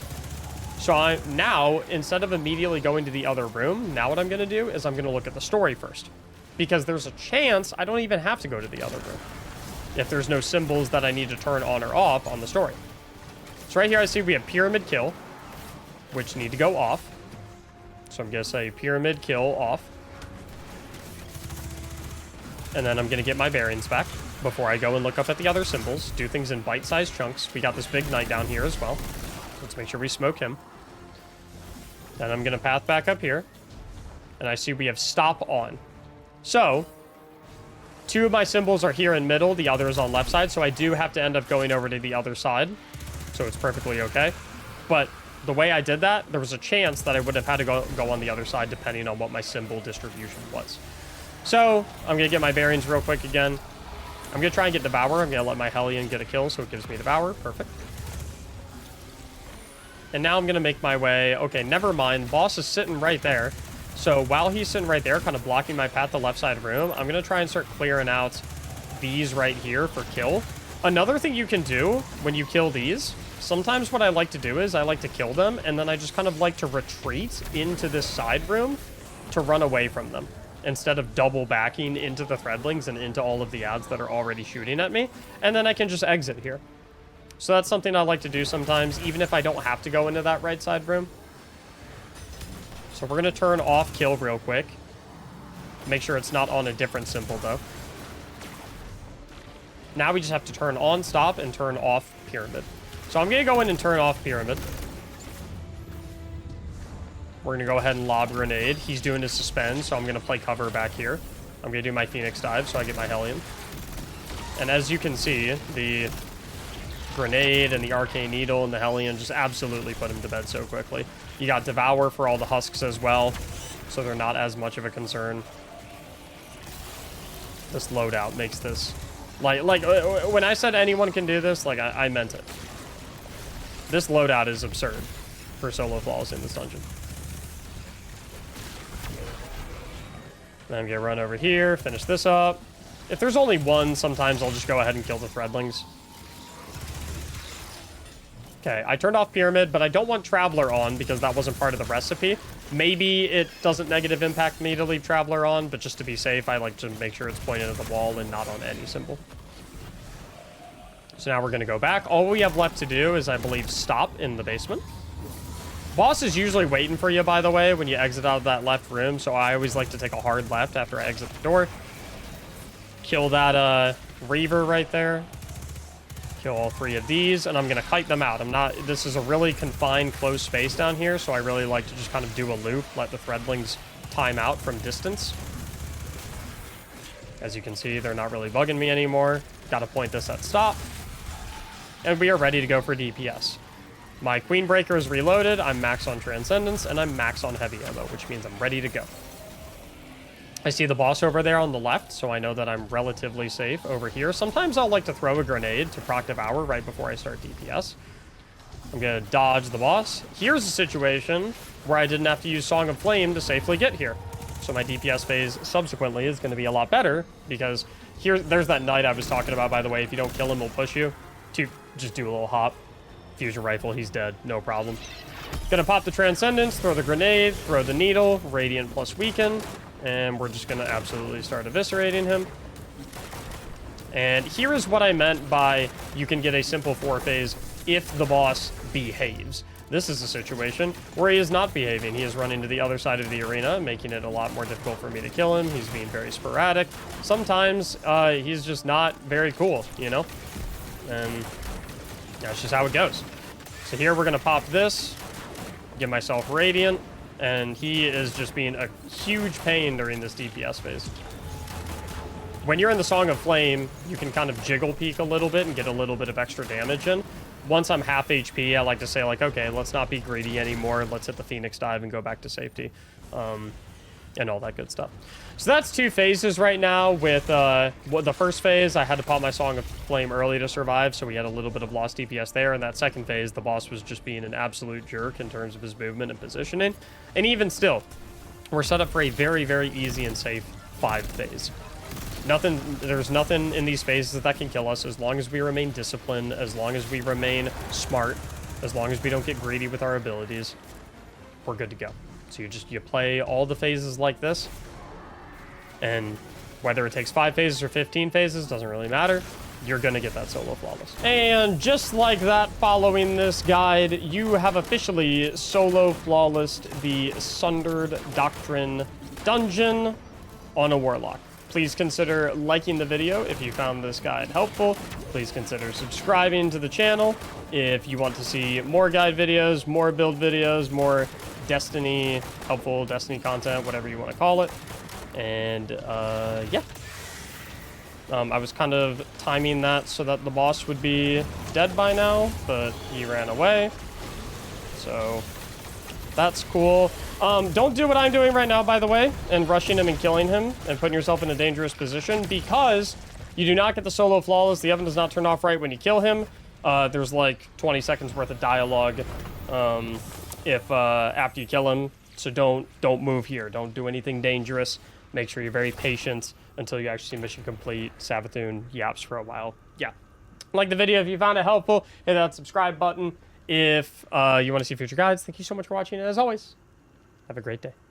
Speaker 1: So now, instead of immediately going to the other room, now what I'm going to do is I'm going to look at the story first. Because there's a chance I don't even have to go to the other room if there's no symbols that I need to turn on or off on the story. So right here I see we have Pyramid Kill, which need to go off. So I'm going to say Pyramid Kill off. And then I'm going to get my bearings back before I go and look up at the other symbols. Do things in bite-sized chunks. We got this big knight down here as well. Let's make sure we smoke him. Then I'm going to path back up here. And I see we have stop on. So, 2 of my symbols are here in middle. The other is on left side. So I do have to end up going over to the other side. So it's perfectly okay. But the way I did that, there was a chance that I would have had to go on the other side depending on what my symbol distribution was. So, I'm going to get my bearings real quick again. I'm going to try and get Devour. I'm going to let my Hellion get a kill, so it gives me Devour. Perfect. And now I'm going to make my way... okay, never mind. Boss is sitting right there. So, while he's sitting right there, kind of blocking my path to the left side room, I'm going to try and start clearing out these right here for kill. Another thing you can do when you kill these, sometimes what I like to do is I like to kill them, and then I just kind of like to retreat into this side room to run away from them, instead of double backing into the Threadlings and into all of the ads that are already shooting at me. And then I can just exit here. So that's something I like to do sometimes, even if I don't have to go into that right side room. So we're going to turn off kill real quick. Make sure it's not on a different symbol, though. Now we just have to turn on stop and turn off Pyramid. So I'm going to go in and turn off Pyramid. We're going to go ahead and lob Grenade. He's doing his Suspend, so I'm going to play cover back here. I'm going to do my Phoenix Dive, so I get my Hellion. And as you can see, the Grenade and the Arcane Needle and the Hellion just absolutely put him to bed so quickly. You got Devour for all the husks as well, so they're not as much of a concern. This loadout makes this... Like when I said anyone can do this, like, I meant it. This loadout is absurd for Solo Flawless in this dungeon. Then I'm going to run over here, finish this up. If there's only one, sometimes I'll just go ahead and kill the Threadlings. Okay, I turned off Pyramid, but I don't want Traveler on because that wasn't part of the recipe. Maybe it doesn't negative impact me to leave Traveler on, but just to be safe, I like to make sure it's pointed at the wall and not on any symbol. So now we're going to go back. All we have left to do is, I believe, stop in the basement. Boss is usually waiting for you, by the way, when you exit out of that left room, so I always like to take a hard left after I exit the door. Kill that Reaver right there. Kill all 3 of these, and I'm going to kite them out. This is a really confined, closed space down here, so I really like to just kind of do a loop, let the Threadlings time out from distance. As you can see, they're not really bugging me anymore. Got to point this at stop. And we are ready to go for DPS. My Queen Breaker is reloaded, I'm max on Transcendence, and I'm max on Heavy Ammo, which means I'm ready to go. I see the boss over there on the left, so I know that I'm relatively safe over here. Sometimes I'll like to throw a grenade to proc Devour right before I start DPS. I'm going to dodge the boss. Here's a situation where I didn't have to use Song of Flame to safely get here. So my DPS phase subsequently is going to be a lot better, because there's that knight I was talking about, by the way. If you don't kill him, he'll push you. To just do a little hop. Fusion Rifle, he's dead, no problem. Gonna pop the Transcendence, throw the grenade, throw the needle, Radiant plus Weaken, and we're just gonna absolutely start eviscerating him. And here is what I meant by you can get a simple 4 phase if the boss behaves. This is a situation where he is not behaving. He is running to the other side of the arena, making it a lot more difficult for me to kill him. He's being very sporadic. Sometimes he's just not very cool, you know? And that's just how it goes. So here we're going to pop this, give myself Radiant, and he is just being a huge pain during this DPS phase. When you're in the Song of Flame, you can kind of jiggle peek a little bit and get a little bit of extra damage in. Once I'm half HP, I like to say, like, okay, let's not be greedy anymore. Let's hit the Phoenix Dive and go back to safety. And all that good stuff. So that's 2 phases right now. With the first phase, I had to pop my Song of Flame early to survive, so we had a little bit of lost DPS there. In that second phase, the boss was just being an absolute jerk in terms of his movement and positioning. And even still, we're set up for a very, very easy and safe 5 phase. There's nothing in these phases that can kill us as long as we remain disciplined, as long as we remain smart, as long as we don't get greedy with our abilities. We're good to go. So you play all the phases like this, and whether it takes 5 phases or 15 phases, doesn't really matter. You're gonna get that solo flawless. And just like that, following this guide, you have officially solo flawless the Sundered Doctrine dungeon on a Warlock. Please consider liking the video if you found this guide helpful. Please consider subscribing to the channel if you want to see more guide videos, more build videos, more Destiny, helpful Destiny content, whatever you want to call it. And yeah. I was kind of timing that so that the boss would be dead by now, but he ran away. So that's cool. Don't do what I'm doing right now, by the way, and rushing him and killing him and putting yourself in a dangerous position, because you do not get the solo flawless. The oven does not turn off right when you kill him. There's like 20 seconds worth of dialogue after you kill him. So don't move here. Don't do anything dangerous. Make sure you're very patient until you actually see mission complete. Savathun yaps for a while. Yeah. Like the video if you found it helpful. Hit that subscribe button if you want to see future guides. Thank you so much for watching, and as always, have a great day.